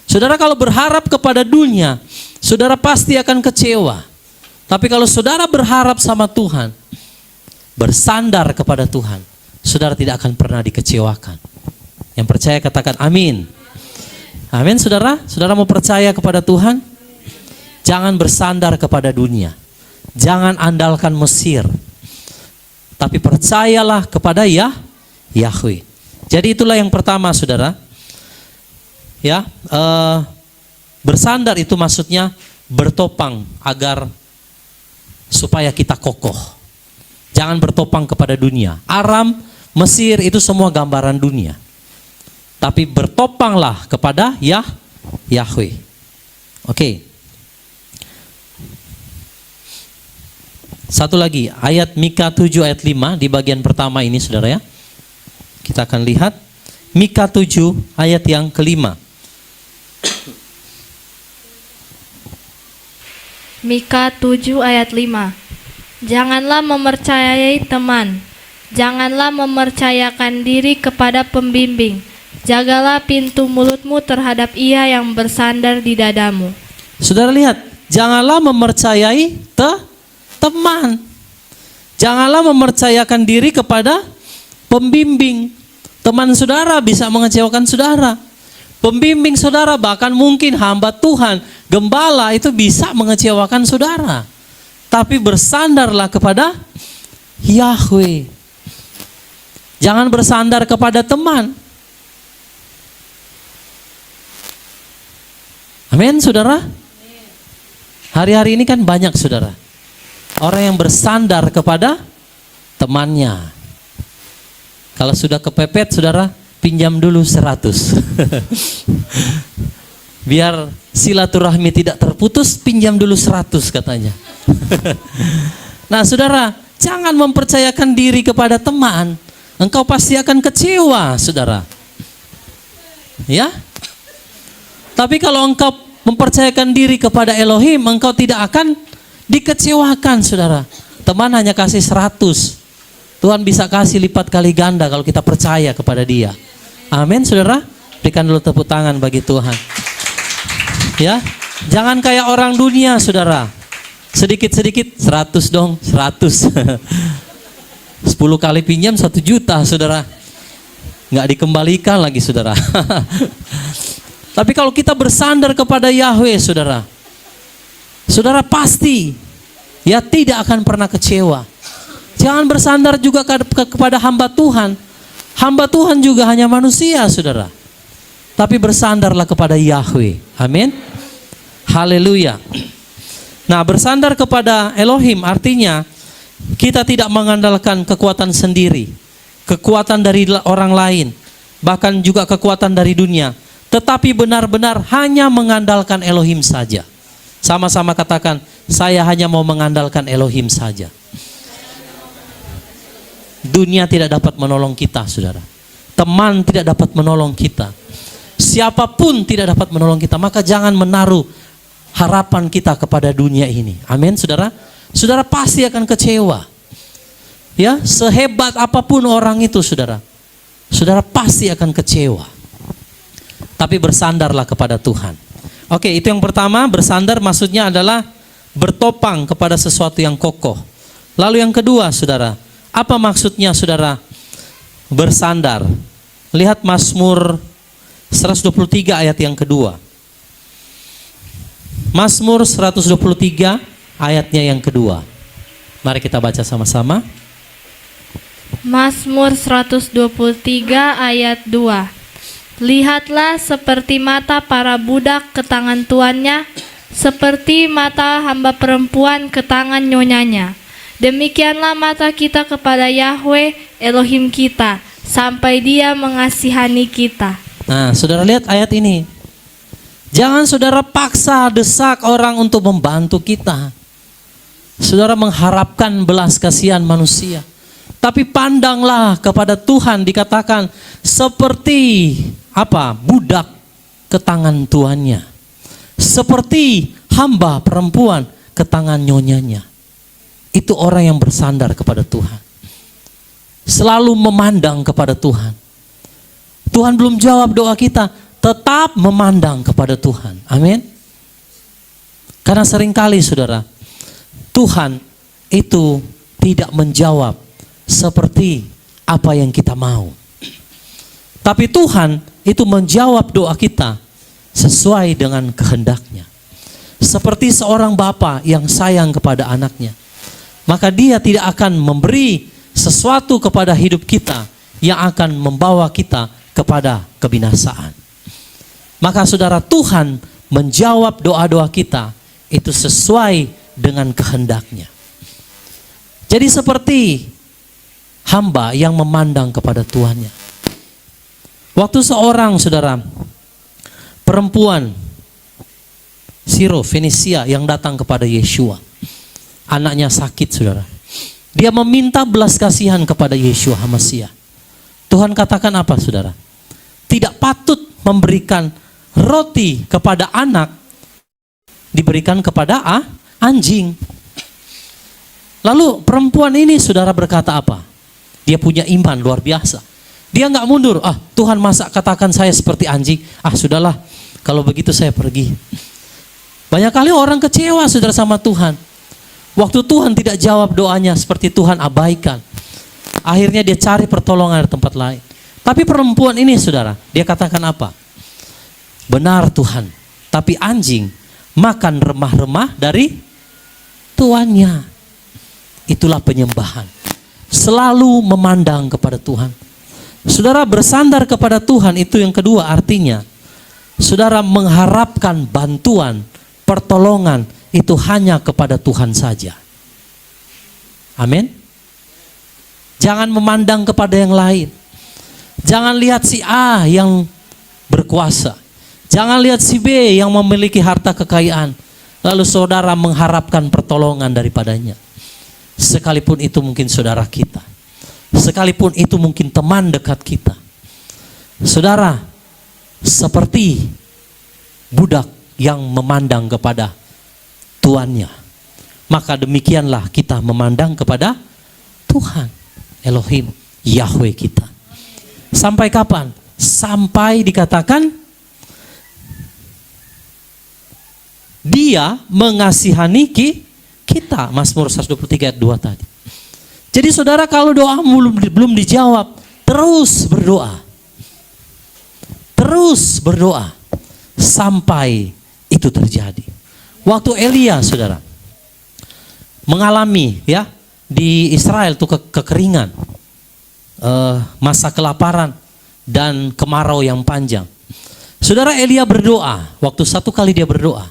Saudara kalau berharap kepada dunia, saudara pasti akan kecewa. Tapi kalau saudara berharap sama Tuhan, bersandar kepada Tuhan, saudara tidak akan pernah dikecewakan. Yang percaya katakan amin. Amin, Saudara. Saudara mau percaya kepada Tuhan? Jangan bersandar kepada dunia. Jangan andalkan Mesir. Tapi percayalah kepada Yahweh. Jadi itulah yang pertama, Saudara. Ya, bersandar itu maksudnya bertopang agar supaya kita kokoh. Jangan bertopang kepada dunia. Aram, Mesir itu semua gambaran dunia. Tapi bertopanglah kepada Yahweh. Oke. Satu lagi, ayat Mika 7 ayat 5 di bagian pertama ini, Saudara, ya. Kita akan lihat Mika 7 ayat yang kelima. Mika 7 ayat 5. Janganlah mempercayai teman, Janganlah mempercayakan diri kepada pembimbing. Jagalah pintu mulutmu terhadap ia yang bersandar di dadamu. Saudara lihat, janganlah mempercayai teman. Janganlah mempercayakan diri kepada pembimbing. Teman saudara bisa mengecewakan saudara. Pembimbing saudara, bahkan mungkin hamba Tuhan, gembala itu bisa mengecewakan saudara. Tapi bersandarlah kepada Yahweh. Jangan bersandar kepada teman. Amin, saudara. Hari-hari ini kan banyak, saudara, orang yang bersandar kepada temannya. Kalau sudah kepepet, saudara, pinjam dulu 100. Biar silaturahmi tidak terputus, pinjam dulu 100 katanya. Nah, saudara, jangan mempercayakan diri kepada teman. Engkau pasti akan kecewa, saudara. Ya? Tapi kalau engkau mempercayakan diri kepada Elohim, engkau tidak akan dikecewakan, saudara. Teman hanya kasih 100. Tuhan bisa kasih lipat kali ganda kalau kita percaya kepada Dia. Amin, saudara. Berikan dulu tepuk tangan bagi Tuhan. Ya, jangan kayak orang dunia, saudara. Sedikit-sedikit 100 dong, 100. 10 kali pinjam 1 juta, saudara. Nggak dikembalikan lagi, saudara. Tapi kalau kita bersandar kepada Yahweh, saudara, saudara pasti ya tidak akan pernah kecewa. Jangan bersandar juga kepada hamba Tuhan. Hamba Tuhan juga hanya manusia, saudara. Tapi bersandarlah kepada Yahweh. Amin. Haleluya. Nah, bersandar kepada Elohim artinya kita tidak mengandalkan kekuatan sendiri, kekuatan dari orang lain, bahkan juga kekuatan dari dunia. Tetapi benar-benar hanya mengandalkan Elohim saja. Sama-sama katakan, saya hanya mau mengandalkan Elohim saja. Dunia tidak dapat menolong kita, saudara. Teman tidak dapat menolong kita. Siapapun tidak dapat menolong kita. Maka jangan menaruh harapan kita kepada dunia ini. Amin, saudara. Saudara pasti akan kecewa. Ya, sehebat apapun orang itu, saudara. Saudara pasti akan kecewa. Tapi bersandarlah kepada Tuhan. Oke, itu yang pertama, bersandar maksudnya adalah bertopang kepada sesuatu yang kokoh. Lalu yang kedua, saudara, apa maksudnya, saudara, bersandar? Lihat Mazmur 123 ayat yang kedua. Mazmur 123 ayatnya yang kedua. Mari kita baca sama-sama. Mazmur 123 ayat 2. Lihatlah seperti mata para budak ke tangan tuannya, seperti mata hamba perempuan ke tangan nyonyanya. Demikianlah mata kita kepada Yahweh Elohim kita, sampai Dia mengasihani kita. Nah, saudara lihat ayat ini. Jangan saudara paksa desak orang untuk membantu kita. Saudara mengharapkan belas kasihan manusia. Tapi pandanglah kepada Tuhan, dikatakan seperti apa? Budak ke tangan tuannya. Seperti hamba perempuan ke tangan nyonyanya. Itu orang yang bersandar kepada Tuhan. Selalu memandang kepada Tuhan. Tuhan belum jawab doa kita, tetap memandang kepada Tuhan. Amin. Karena seringkali, saudara, Tuhan itu tidak menjawab seperti apa yang kita mau. Tapi Tuhan itu menjawab doa kita sesuai dengan kehendaknya. Seperti seorang bapa yang sayang kepada anaknya. Maka Dia tidak akan memberi sesuatu kepada hidup kita yang akan membawa kita kepada kebinasaan. Maka saudara, Tuhan menjawab doa-doa kita itu sesuai dengan kehendaknya. Jadi seperti hamba yang memandang kepada tuannya. Waktu seorang, saudara, perempuan Siro Fenisia yang datang kepada Yeshua, anaknya sakit, saudara. Dia meminta belas kasihan kepada Yeshua HaMasiah. Tuhan katakan apa, saudara? Tidak patut memberikan roti kepada anak, diberikan kepada anjing. Lalu perempuan ini, saudara, berkata apa? Dia punya iman luar biasa. Dia nggak mundur. Ah, Tuhan masa katakan saya seperti anjing? Ah, sudahlah. Kalau begitu saya pergi. Banyak kali orang kecewa saudara sama Tuhan. Waktu Tuhan tidak jawab doanya, seperti Tuhan abaikan. Akhirnya dia cari pertolongan di tempat lain. Tapi perempuan ini saudara, dia katakan apa? Benar Tuhan, tapi anjing makan remah-remah dari tuannya. Itulah penyembahan. Selalu memandang kepada Tuhan. Saudara bersandar kepada Tuhan itu yang kedua artinya. Saudara mengharapkan bantuan, pertolongan itu hanya kepada Tuhan saja. Amin. Jangan memandang kepada yang lain. Jangan lihat si A yang berkuasa. Jangan lihat si B yang memiliki harta kekayaan. Lalu saudara mengharapkan pertolongan daripadanya. Sekalipun itu mungkin saudara kita. Sekalipun itu mungkin teman dekat kita. Saudara, seperti budak yang memandang kepada tuannya. Maka demikianlah kita memandang kepada Tuhan, Elohim, Yahweh kita. Sampai kapan? Sampai dikatakan Dia mengasihani kita. Mazmur 123 ayat 2 tadi. Jadi saudara, kalau doa belum dijawab, terus berdoa. Terus berdoa sampai itu terjadi. Waktu Elia saudara mengalami ya di Israel tuh kekeringan, masa kelaparan dan kemarau yang panjang. Saudara, Elia berdoa. Waktu satu kali dia berdoa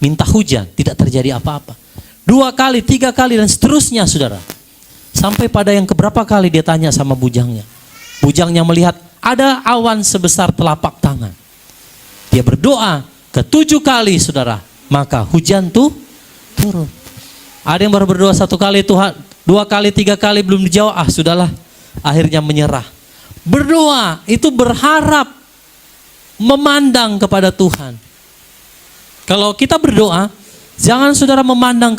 minta hujan, tidak terjadi apa-apa. 2 kali, 3 kali dan seterusnya saudara. Sampai pada yang keberapa kali dia tanya sama bujangnya. Bujangnya melihat ada awan sebesar telapak tangan. Dia berdoa ke-7 kali saudara, maka hujan tuh turun. Ada yang baru berdoa 1 kali, Tuhan 2 kali, 3 kali belum dijawab, ah sudahlah, akhirnya menyerah. Berdoa itu berharap, memandang kepada Tuhan. Kalau kita berdoa, jangan saudara memandang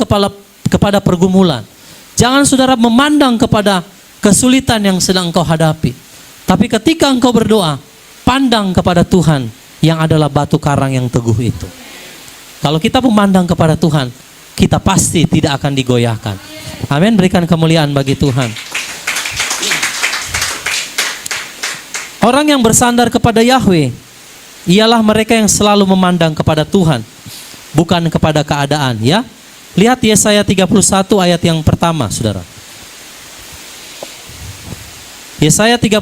kepada pergumulan. Jangan saudara memandang kepada kesulitan yang sedang engkau hadapi. Tapi ketika engkau berdoa, pandang kepada Tuhan yang adalah batu karang yang teguh itu. Kalau kita memandang kepada Tuhan, kita pasti tidak akan digoyahkan. Amin, berikan kemuliaan bagi Tuhan. Orang yang bersandar kepada Yahweh ialah mereka yang selalu memandang kepada Tuhan, bukan kepada keadaan, ya. Lihat Yesaya 31 ayat yang pertama, saudara. Yesaya 31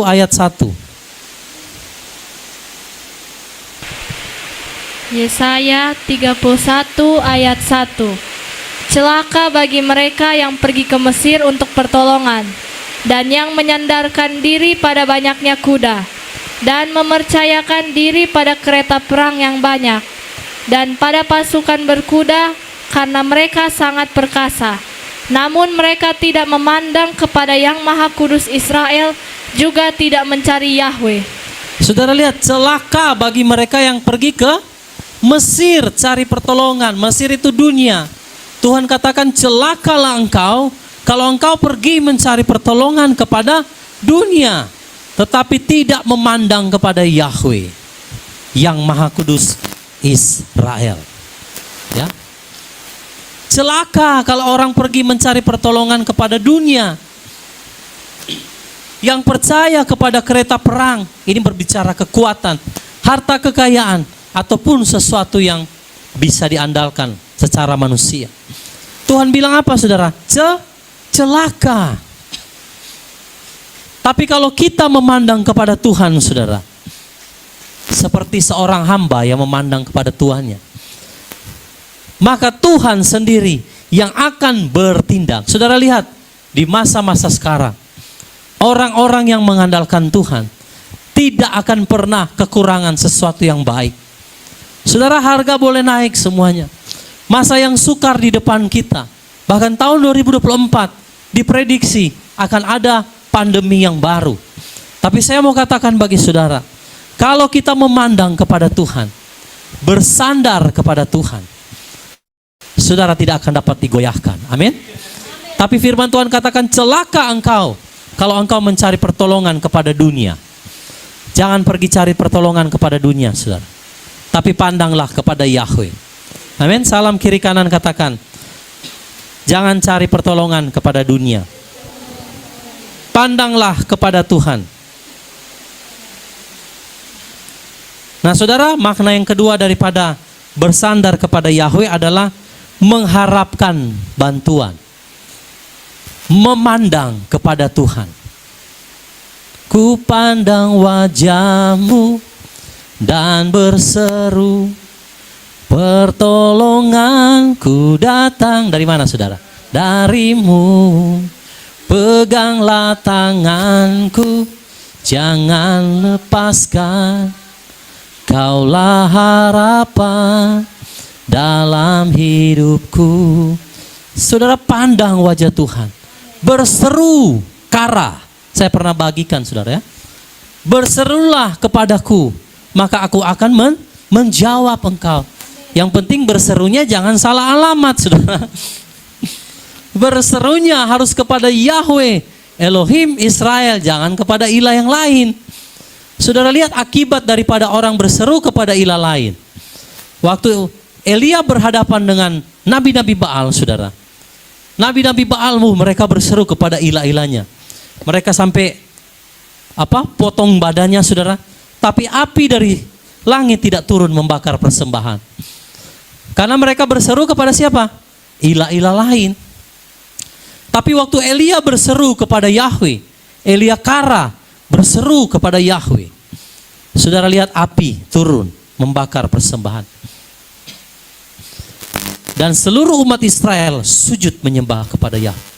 ayat 1. Yesaya 31 ayat 1. Celaka bagi mereka yang pergi ke Mesir untuk pertolongan, dan yang menyandarkan diri pada banyaknya kuda, dan mempercayakan diri pada kereta perang yang banyak, dan pada pasukan berkuda, karena mereka sangat perkasa. Namun mereka tidak memandang kepada Yang Maha Kudus Israel, juga tidak mencari Yahweh. Saudara lihat, celaka bagi mereka yang pergi ke Mesir cari pertolongan. Mesir itu dunia. Tuhan katakan celakalah engkau kalau engkau pergi mencari pertolongan kepada dunia, tetapi tidak memandang kepada Yahweh, Yang Maha Kudus Israel. Ya. Celaka kalau orang pergi mencari pertolongan kepada dunia. Yang percaya kepada kereta perang, ini berbicara kekuatan, harta kekayaan, ataupun sesuatu yang bisa diandalkan secara manusia. Tuhan bilang apa saudara? Celaka. Tapi kalau kita memandang kepada Tuhan saudara, seperti seorang hamba yang memandang kepada tuannya, maka Tuhan sendiri yang akan bertindak. Saudara lihat, di masa-masa sekarang, orang-orang yang mengandalkan Tuhan tidak akan pernah kekurangan sesuatu yang baik. Saudara, harga boleh naik semuanya. Masa yang sukar di depan kita. Bahkan tahun 2024 diprediksi akan ada pandemi yang baru. Tapi saya mau katakan bagi saudara, kalau kita memandang kepada Tuhan, bersandar kepada Tuhan, saudara tidak akan dapat digoyahkan. Amin. Tapi firman Tuhan katakan celaka engkau kalau engkau mencari pertolongan kepada dunia. Jangan pergi cari pertolongan kepada dunia, saudara. Tapi pandanglah kepada Yahweh. Amin. Salam kiri kanan katakan, jangan cari pertolongan kepada dunia. Pandanglah kepada Tuhan. Nah saudara, makna yang kedua daripada bersandar kepada Yahweh adalah mengharapkan bantuan. Memandang kepada Tuhan. Ku pandang wajah-Mu dan berseru, pertolonganku datang dari mana saudara? Dari-Mu. Peganglah tanganku, jangan lepaskan. Kaulah harapan dalam hidupku. Saudara, pandang wajah Tuhan. Berseru kara. Saya pernah bagikan saudara ya. Berserulah kepadaku, maka aku akan menjawab engkau. Yang penting berserunya jangan salah alamat saudara. Berserunya harus kepada Yahweh, Elohim Israel, jangan kepada ilah yang lain. Saudara lihat akibat daripada orang berseru kepada ilah lain. Waktu Elia berhadapan dengan nabi-nabi Baal saudara. Nabi-nabi Baalmu mereka berseru kepada ilah-ilahnya. Mereka sampai potong badannya saudara. Tapi api dari langit tidak turun membakar persembahan. Karena mereka berseru kepada siapa? Ilah-ilah lain. Tapi waktu Elia berseru kepada Yahweh, Elia kara berseru kepada Yahweh. Saudara lihat api turun membakar persembahan. Dan seluruh umat Israel sujud menyembah kepada Yahweh.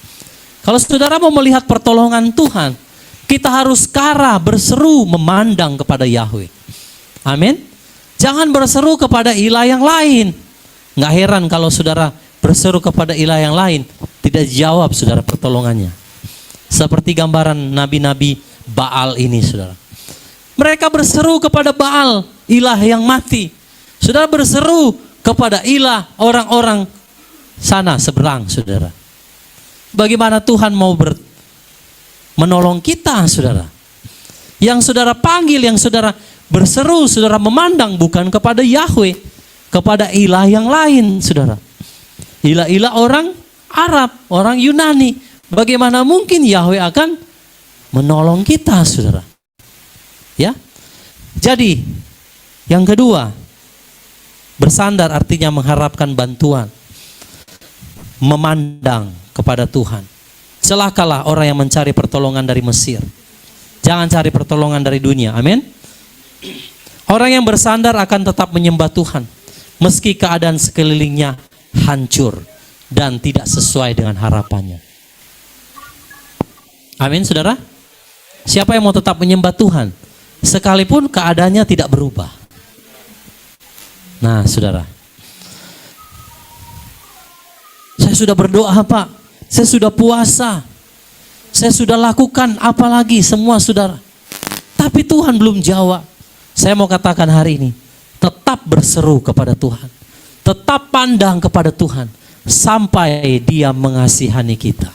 Kalau saudara mau melihat pertolongan Tuhan, kita harus kara berseru memandang kepada Yahweh. Amin. Jangan berseru kepada ilah yang lain. Nggak heran kalau saudara berseru kepada ilah yang lain, tidak dijawab saudara pertolongannya. Seperti gambaran nabi-nabi Baal ini saudara. Mereka berseru kepada Baal, ilah yang mati. Saudara berseru kepada ilah orang-orang sana seberang saudara. Bagaimana Tuhan mau menolong kita saudara? Yang saudara panggil, yang saudara berseru, saudara memandang bukan kepada Yahweh, kepada ilah yang lain saudara. Ilah-ilah orang Arab, orang Yunani. Bagaimana mungkin Yahweh akan menolong kita saudara? Ya. Jadi yang kedua, bersandar artinya mengharapkan bantuan. Memandang kepada Tuhan. Celakalah orang yang mencari pertolongan dari Mesir. Jangan cari pertolongan dari dunia. Amin. Orang yang bersandar akan tetap menyembah Tuhan meski keadaan sekelilingnya hancur dan tidak sesuai dengan harapannya. Amin saudara. Siapa yang mau tetap menyembah Tuhan sekalipun keadaannya tidak berubah? Nah saudara, saya sudah berdoa Pak, saya sudah puasa, saya sudah lakukan apalagi semua saudara, tapi Tuhan belum jawab. Saya mau katakan hari ini, tetap berseru kepada Tuhan, tetap pandang kepada Tuhan sampai Dia mengasihani kita.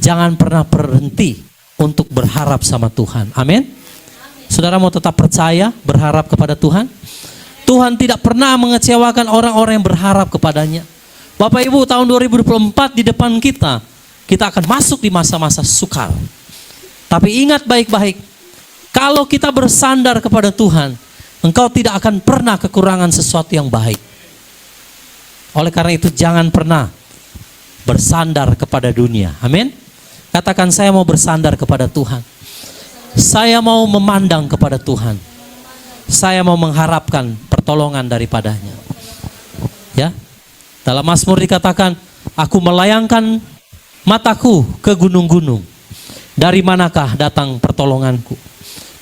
Jangan pernah berhenti untuk berharap sama Tuhan. Amin. Saudara mau tetap percaya, berharap kepada Tuhan? Tuhan tidak pernah mengecewakan orang-orang yang berharap kepadanya. Bapak Ibu, tahun 2024 di depan kita akan masuk di masa-masa sukar. Tapi ingat baik-baik, kalau kita bersandar kepada Tuhan, engkau tidak akan pernah kekurangan sesuatu yang baik. Oleh karena itu jangan pernah bersandar kepada dunia. Amin. Katakan, saya mau bersandar kepada Tuhan. Saya mau memandang kepada Tuhan. Saya mau mengharapkan pertolongan daripadanya. Ya. Dalam Mazmur dikatakan, aku melayangkan mataku ke gunung-gunung. Dari manakah datang pertolonganku?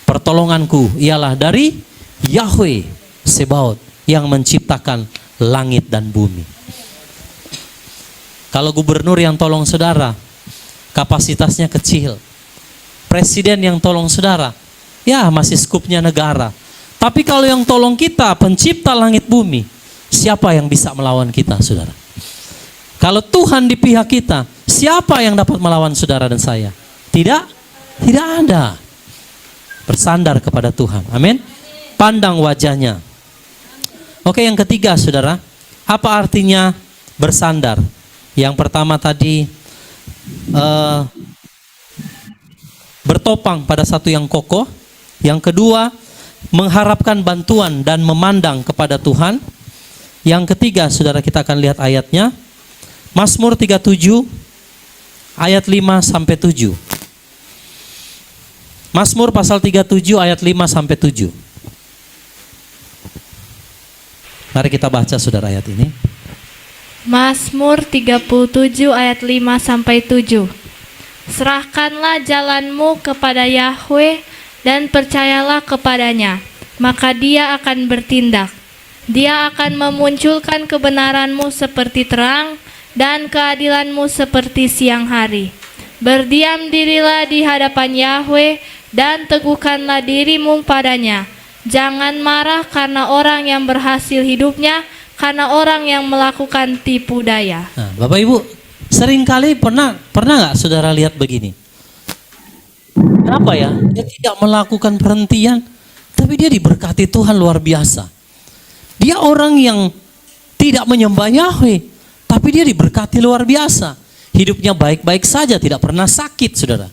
Pertolonganku ialah dari Yahweh Sebaot yang menciptakan langit dan bumi. Kalau gubernur yang tolong saudara, kapasitasnya kecil. Presiden yang tolong saudara, ya masih skupnya negara. Tapi kalau yang tolong kita, pencipta langit bumi, siapa yang bisa melawan kita saudara? Kalau Tuhan di pihak kita, siapa yang dapat melawan saudara dan saya? Tidak Tidak ada. Bersandar kepada Tuhan. Amin. Pandang wajahnya. Oke, yang ketiga saudara, apa artinya bersandar? Yang pertama tadi bertopang pada satu yang kokoh. Yang kedua, mengharapkan bantuan dan memandang kepada Tuhan. Yang ketiga, saudara, kita akan lihat ayatnya. Mazmur 37 ayat 5 sampai 7. Mazmur pasal 37 ayat 5 sampai 7. Mari kita baca saudara ayat ini. Mazmur 37 ayat 5 sampai 7. Serahkanlah jalanmu kepada Yahweh dan percayalah kepadanya, maka Dia akan bertindak. Dia akan memunculkan kebenaranmu seperti terang dan keadilanmu seperti siang hari. Berdiam dirilah di hadapan Yahweh dan teguhkanlah dirimu padanya. Jangan marah karena orang yang berhasil hidupnya, karena orang yang melakukan tipu daya. Nah, Bapak Ibu, seringkali pernah nggak saudara lihat begini? Kenapa ya? Dia tidak melakukan perhentian, tapi dia diberkati Tuhan luar biasa. Dia orang yang tidak menyembah Yahweh, tapi dia diberkati luar biasa. Hidupnya baik-baik saja, tidak pernah sakit, saudara.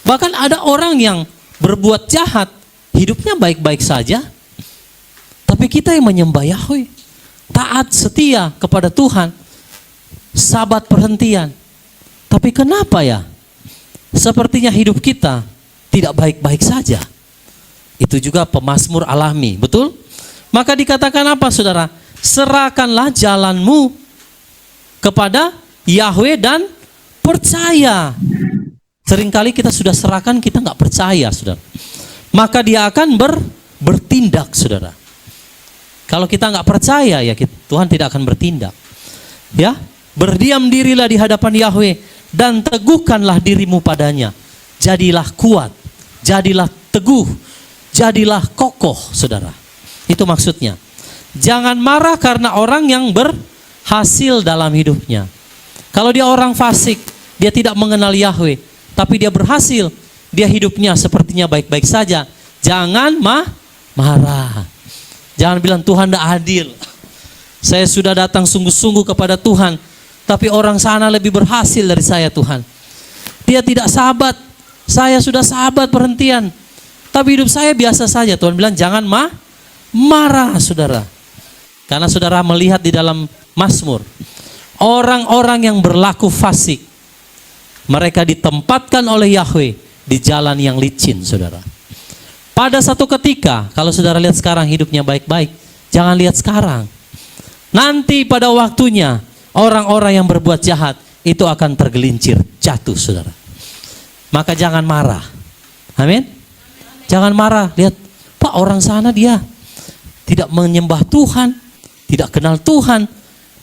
Bahkan ada orang yang berbuat jahat, hidupnya baik-baik saja, tapi kita yang menyembah Yahweh, taat setia kepada Tuhan, sabat perhentian. Tapi kenapa ya? Sepertinya hidup kita tidak baik-baik saja. Itu juga pemazmur alami, betul? Maka dikatakan apa saudara? Serahkanlah jalanmu kepada Yahweh dan percaya. Seringkali kita sudah serahkan, kita nggak percaya saudara. Maka Dia akan bertindak saudara. Kalau kita nggak percaya ya Tuhan tidak akan bertindak. Ya, berdiam dirilah di hadapan Yahweh dan teguhkanlah dirimu padanya. Jadilah kuat, jadilah teguh, jadilah kokoh saudara. Itu maksudnya. Jangan marah karena orang yang berhasil dalam hidupnya. Kalau dia orang fasik, dia tidak mengenal Yahweh, tapi dia berhasil, dia hidupnya sepertinya baik-baik saja. Jangan marah. Jangan bilang Tuhan tidak adil. Saya sudah datang sungguh-sungguh kepada Tuhan, tapi orang sana lebih berhasil dari saya Tuhan. Dia tidak sahabat, saya sudah sahabat perhentian, tapi hidup saya biasa saja. Tuhan bilang jangan marah saudara. Karena saudara melihat di dalam Mazmur, orang-orang yang berlaku fasik, mereka ditempatkan oleh Yahweh di jalan yang licin saudara. Pada satu ketika, kalau saudara lihat sekarang hidupnya baik-baik, jangan lihat sekarang. Nanti pada waktunya, orang-orang yang berbuat jahat itu akan tergelincir, jatuh saudara. Maka jangan marah. Amin. Jangan marah. Lihat, Pak, orang sana dia tidak menyembah Tuhan, tidak kenal Tuhan,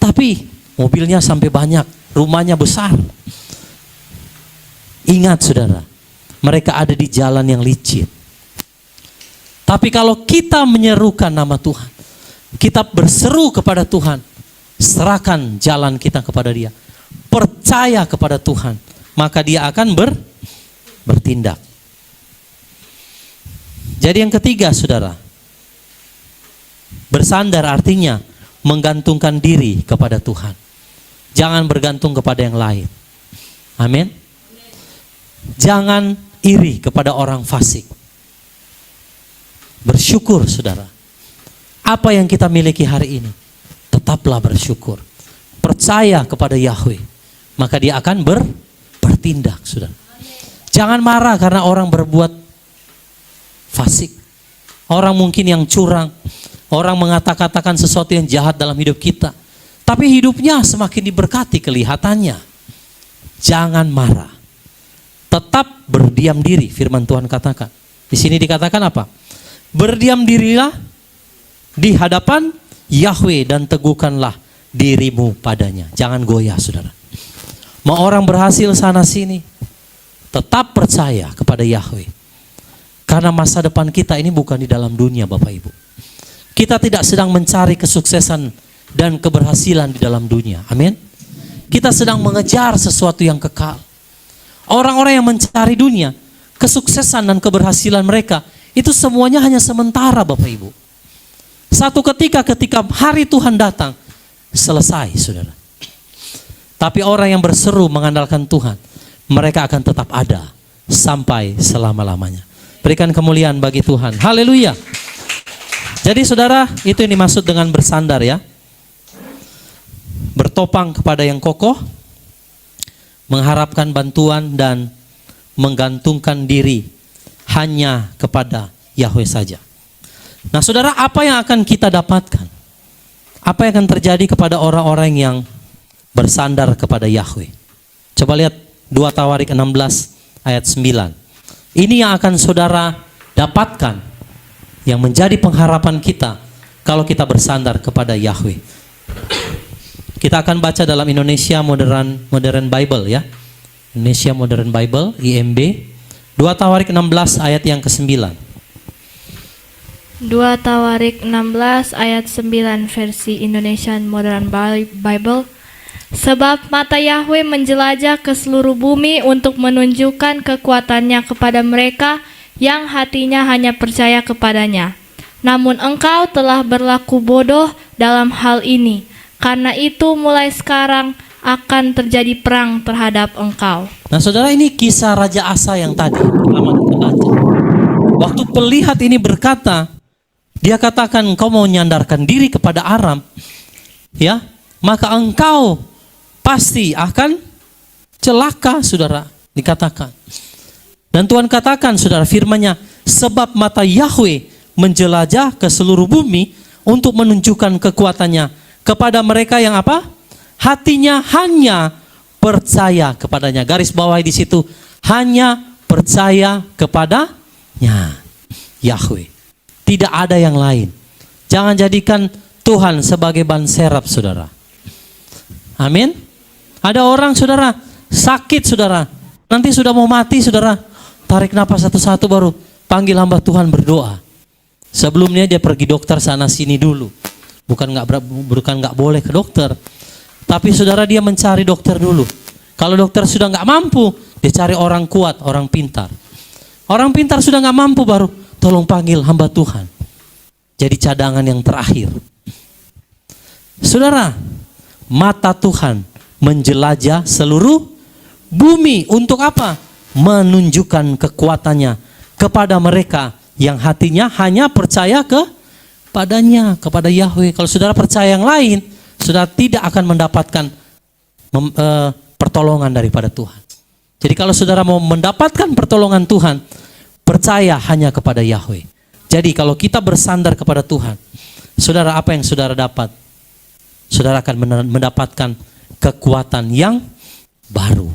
tapi mobilnya sampai banyak, rumahnya besar. Ingat saudara, mereka ada di jalan yang licin. Tapi kalau kita menyerukan nama Tuhan, kita berseru kepada Tuhan, serahkan jalan kita kepada Dia, percaya kepada Tuhan, maka Dia akan bertindak. Jadi yang ketiga saudara, bersandar artinya menggantungkan diri kepada Tuhan. Jangan bergantung kepada yang lain. Amin. Jangan iri kepada orang fasik. Bersyukur saudara. Apa yang kita miliki hari ini, tetaplah bersyukur. Percaya kepada Yahweh, maka Dia akan bertindak saudara. Jangan marah karena orang berbuat fasik. Orang mungkin yang curang, orang mengatakan sesuatu yang jahat dalam hidup kita, tapi hidupnya semakin diberkati kelihatannya. Jangan marah. Tetap berdiam diri, firman Tuhan katakan. Di sini dikatakan apa? Berdiam dirilah di hadapan Yahweh dan teguhkanlah dirimu padanya. Jangan goyah saudara. Mau orang berhasil sana sini, tetap percaya kepada Yahweh. Karena masa depan kita ini bukan di dalam dunia Bapak Ibu. Kita tidak sedang mencari kesuksesan dan keberhasilan di dalam dunia. Amin. Kita sedang mengejar sesuatu yang kekal. Orang-orang yang mencari dunia, kesuksesan dan keberhasilan mereka, itu semuanya hanya sementara Bapak Ibu. Satu ketika hari Tuhan datang, selesai saudara. Tapi orang yang berseru mengandalkan Tuhan, mereka akan tetap ada sampai selama-lamanya. Berikan kemuliaan bagi Tuhan. Haleluya. Jadi saudara, itu yang dimaksud dengan bersandar ya. Bertopang kepada yang kokoh, mengharapkan bantuan dan menggantungkan diri hanya kepada Yahweh saja. Nah saudara, apa yang akan kita dapatkan? Apa yang akan terjadi kepada orang-orang yang bersandar kepada Yahweh? Coba lihat 2 Tawarik 16 ayat 9. Ini yang akan saudara dapatkan, yang menjadi pengharapan kita kalau kita bersandar kepada Yahweh. Kita akan baca dalam Indonesia Modern Bible ya. Indonesia Modern Bible, IMB. 2 Tawarik 16 ayat yang ke-9. 2 Tawarik 16 ayat 9 versi Indonesian Modern Bible. Sebab mata Yahweh menjelajah ke seluruh bumi untuk menunjukkan kekuatannya kepada mereka yang hatinya hanya percaya kepadanya. Namun engkau telah berlaku bodoh dalam hal ini. Karena itu mulai sekarang akan terjadi perang terhadap engkau. Nah saudara, ini kisah Raja Asa yang tadi pertama kita baca. Waktu pelihat ini berkata, dia katakan engkau mau menyandarkan diri kepada Aram, ya, maka engkau pasti akan celaka, saudara, dikatakan. Dan Tuhan katakan, saudara, firman-Nya, sebab mata Yahweh menjelajah ke seluruh bumi untuk menunjukkan kekuatannya kepada mereka yang apa? Hatinya hanya percaya kepadanya. Garis bawah di situ, hanya percaya kepadanya, Yahweh. Tidak ada yang lain. Jangan jadikan Tuhan sebagai ban serap, saudara. Amin. Ada orang, saudara, sakit, saudara. Nanti sudah mau mati, saudara. Tarik napas satu-satu baru panggil hamba Tuhan berdoa. Sebelumnya dia pergi dokter sana sini dulu. Bukan nggak boleh ke dokter. Tapi saudara, dia mencari dokter dulu. Kalau dokter sudah nggak mampu, dia cari orang kuat, orang pintar. Orang pintar sudah nggak mampu, baru tolong panggil hamba Tuhan. Jadi cadangan yang terakhir. Saudara, mata Tuhan menjelajah seluruh bumi untuk apa? Menunjukkan kekuatannya kepada mereka yang hatinya hanya percaya kepadanya, kepada Yahweh. Kalau saudara percaya yang lain, saudara tidak akan mendapatkan pertolongan daripada Tuhan. Jadi kalau saudara mau mendapatkan pertolongan Tuhan, percaya hanya kepada Yahweh. Jadi kalau kita bersandar kepada Tuhan, saudara, apa yang saudara dapat? Saudara akan mendapatkan kekuatan yang baru.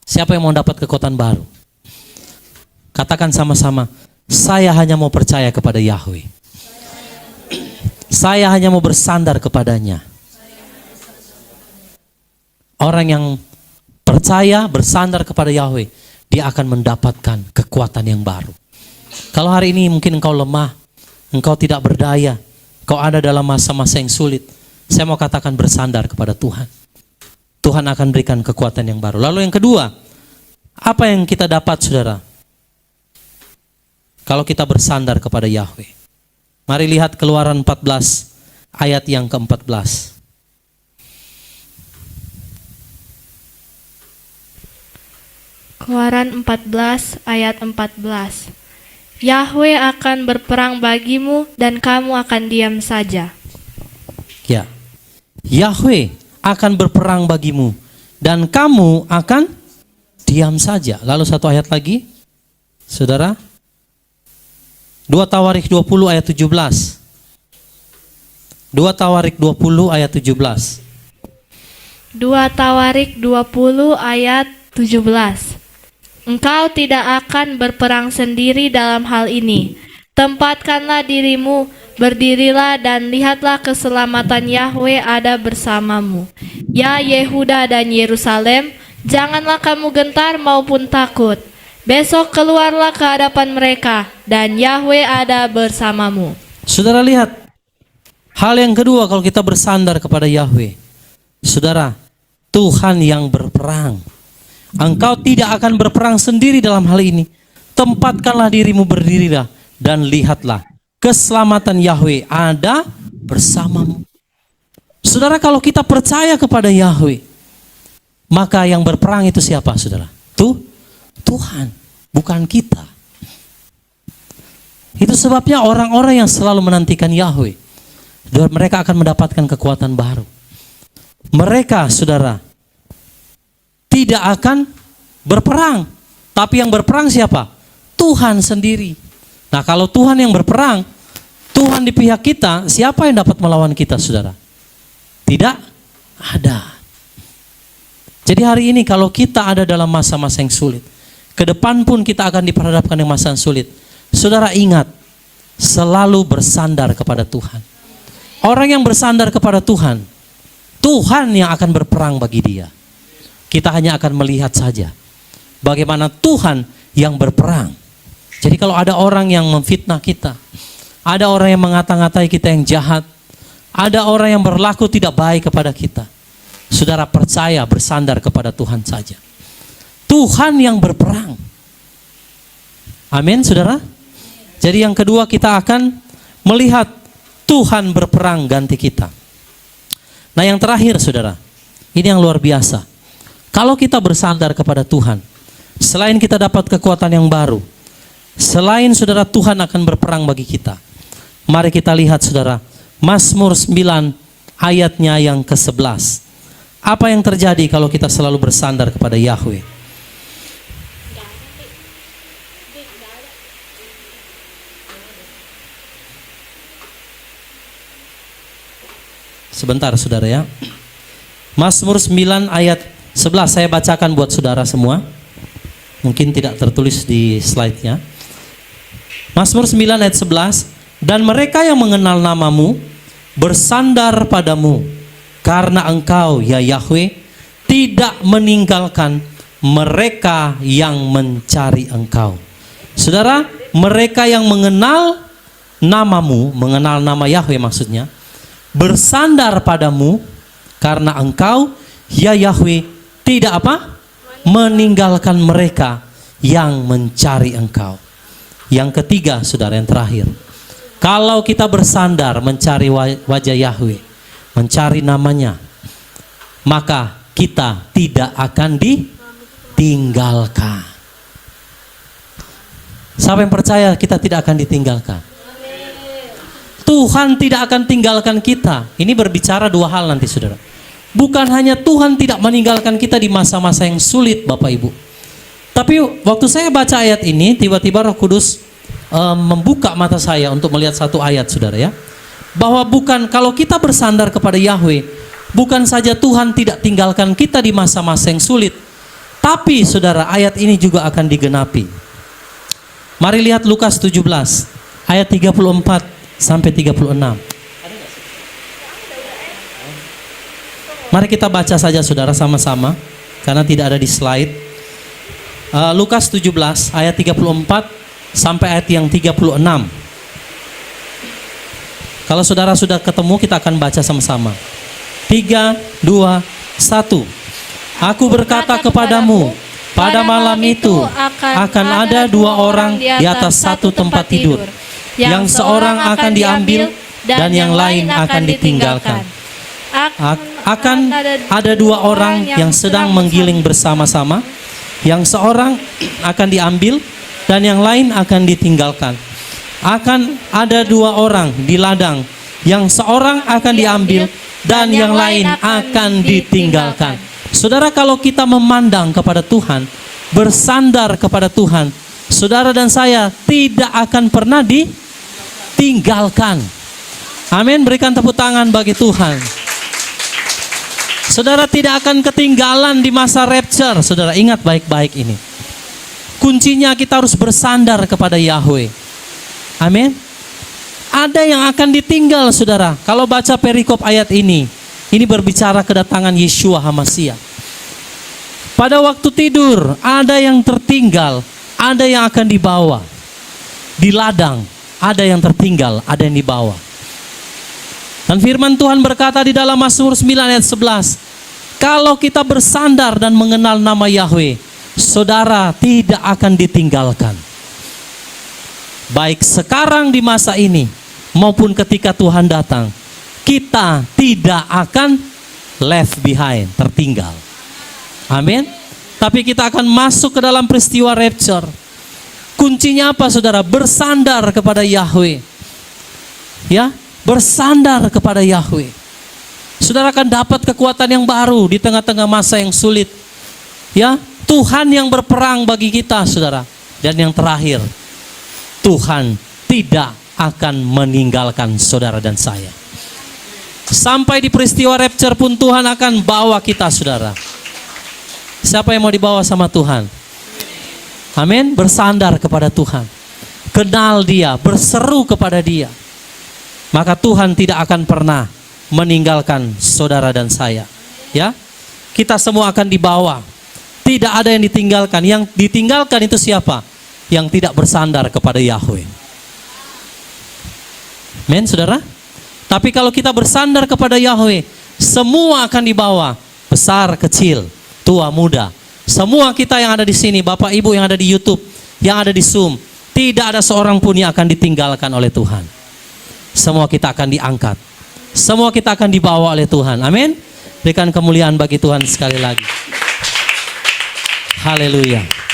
Siapa yang mau dapat kekuatan baru? Katakan sama-sama, saya hanya mau percaya kepada Yahweh. Saya hanya mau bersandar kepadanya. Orang yang percaya, bersandar kepada Yahweh, dia akan mendapatkan kekuatan yang baru. Kalau hari ini mungkin engkau lemah, engkau tidak berdaya, engkau ada dalam masa-masa yang sulit, saya mau katakan bersandar kepada Tuhan. Tuhan akan berikan kekuatan yang baru. Lalu yang kedua, apa yang kita dapat, saudara? Kalau kita bersandar kepada Yahweh. Mari lihat Keluaran 14 ayat yang ke-14. Keluaran 14 ayat 14. Yahweh akan berperang bagimu dan kamu akan diam saja. Ya. Yahweh akan berperang bagimu dan kamu akan diam saja. Lalu satu ayat lagi, saudara. 2 Tawarik 20 ayat 17. 2 Tawarik 20 ayat 17. 2 Tawarik 20 ayat 17. Engkau tidak akan berperang sendiri dalam hal ini. Tempatkanlah dirimu, berdirilah dan lihatlah keselamatan Yahweh ada bersamamu. Ya Yehuda dan Yerusalem, janganlah kamu gentar maupun takut. Besok keluarlah ke hadapan mereka dan Yahweh ada bersamamu. Saudara lihat, hal yang kedua kalau kita bersandar kepada Yahweh. Saudara, Tuhan yang berperang. Engkau tidak akan berperang sendiri dalam hal ini. Tempatkanlah dirimu, berdirilah dan lihatlah, keselamatan Yahweh ada bersamamu. Saudara, kalau kita percaya kepada Yahweh, maka yang berperang itu siapa, saudara? Tuhan, bukan kita. Itu sebabnya orang-orang yang selalu menantikan Yahweh, mereka akan mendapatkan kekuatan baru. Mereka, saudara, tidak akan berperang, tapi yang berperang siapa? Tuhan sendiri. Nah, kalau Tuhan yang berperang, Tuhan di pihak kita, siapa yang dapat melawan kita, saudara? Tidak ada. Jadi hari ini kalau kita ada dalam masa-masa yang sulit, ke depan pun kita akan diperhadapkan dengan masa yang sulit. Saudara ingat, selalu bersandar kepada Tuhan. Orang yang bersandar kepada Tuhan, Tuhan yang akan berperang bagi dia. Kita hanya akan melihat saja bagaimana Tuhan yang berperang. Jadi kalau ada orang yang memfitnah kita, ada orang yang mengata-ngatai kita yang jahat, ada orang yang berlaku tidak baik kepada kita, saudara percaya bersandar kepada Tuhan saja. Tuhan yang berperang. Amin, saudara. Jadi yang kedua, kita akan melihat Tuhan berperang ganti kita. Nah, yang terakhir, saudara, ini yang luar biasa. Kalau kita bersandar kepada Tuhan, selain kita dapat kekuatan yang baru, selain saudara Tuhan akan berperang bagi kita. Mari kita lihat, saudara, Mazmur 9 ayatnya yang ke-11. Apa yang terjadi kalau kita selalu bersandar kepada Yahweh? Sebentar, saudara ya. Mazmur 9 ayat 11 saya bacakan buat saudara semua. Mungkin tidak tertulis di slide-nya. Mazmur 9 ayat 11. Dan mereka yang mengenal namamu bersandar padamu, karena engkau ya Yahweh tidak meninggalkan mereka yang mencari engkau. Saudara, mereka yang mengenal namamu, mengenal nama Yahweh maksudnya, bersandar padamu karena engkau ya Yahweh tidak apa? Meninggalkan mereka yang mencari engkau. Yang ketiga, saudara, yang terakhir, kalau kita bersandar mencari wajah Yahweh, mencari namanya, maka kita tidak akan ditinggalkan. Siapa yang percaya kita tidak akan ditinggalkan? Tuhan tidak akan tinggalkan kita. Ini berbicara dua hal nanti, saudara. Bukan hanya Tuhan tidak meninggalkan kita di masa-masa yang sulit, Bapak Ibu. Tapi waktu saya baca ayat ini, tiba-tiba Roh Kudus membuka mata saya untuk melihat satu ayat, saudara ya. Bahwa bukan, kalau kita bersandar kepada Yahweh, bukan saja Tuhan tidak tinggalkan kita di masa-masa yang sulit, tapi saudara, ayat ini juga akan digenapi. Mari lihat Lukas 17 ayat 34 sampai 36. Mari kita baca saja, saudara, sama-sama, karena tidak ada di slide. Lukas 17 ayat 34 sampai ayat yang 36. Kalau saudara sudah ketemu, kita akan baca sama-sama. 3, 2, 1. Aku berkata kepadamu, pada malam itu akan ada dua orang di atas satu tempat tidur. Yang seorang akan diambil dan yang lain akan ditinggalkan. Akan ada dua orang yang sedang menggiling bersama-sama. Yang seorang akan diambil dan yang lain akan ditinggalkan. Akan ada dua orang di ladang. Yang seorang akan diambil dan yang lain akan ditinggalkan. Saudara, kalau kita memandang kepada Tuhan, bersandar kepada Tuhan, saudara dan saya tidak akan pernah ditinggalkan. Amin, berikan tepuk tangan bagi Tuhan. Saudara tidak akan ketinggalan di masa rapture. Saudara ingat baik-baik ini. Kuncinya kita harus bersandar kepada Yahweh. Amin. Ada yang akan ditinggal, saudara. Kalau baca perikop ayat ini berbicara kedatangan Yeshua HaMasiah. Pada waktu tidur, ada yang tertinggal, ada yang akan dibawa. Di ladang, ada yang tertinggal, ada yang dibawa. Dan firman Tuhan berkata di dalam Mazmur 9 ayat 11, Kalau kita bersandar dan mengenal nama Yahweh, saudara tidak akan ditinggalkan. Baik sekarang di masa ini maupun ketika Tuhan datang, kita tidak akan left behind, tertinggal. Amin. Tapi kita akan masuk ke dalam peristiwa rapture. Kuncinya apa, saudara? Bersandar kepada Yahweh. Ya, bersandar kepada Yahweh. Saudara akan dapat kekuatan yang baru di tengah-tengah masa yang sulit. Ya, Tuhan yang berperang bagi kita, saudara. Dan yang terakhir, Tuhan tidak akan meninggalkan saudara dan saya. Sampai di peristiwa rapture pun Tuhan akan bawa kita, saudara. Siapa yang mau dibawa sama Tuhan? Amin. Bersandar kepada Tuhan, kenal Dia, berseru kepada Dia, maka Tuhan tidak akan pernah meninggalkan saudara dan saya. Ya, kita semua akan dibawa. Tidak ada yang ditinggalkan. Yang ditinggalkan itu siapa? Yang tidak bersandar kepada Yahweh. Amin, saudara. Tapi kalau kita bersandar kepada Yahweh, semua akan dibawa, besar, kecil, tua, muda. Semua kita yang ada di sini, Bapak Ibu yang ada di YouTube, yang ada di Zoom, tidak ada seorang pun yang akan ditinggalkan oleh Tuhan. Semua kita akan diangkat. Semua kita akan dibawa oleh Tuhan. Amin. Berikan kemuliaan bagi Tuhan sekali lagi. Haleluya.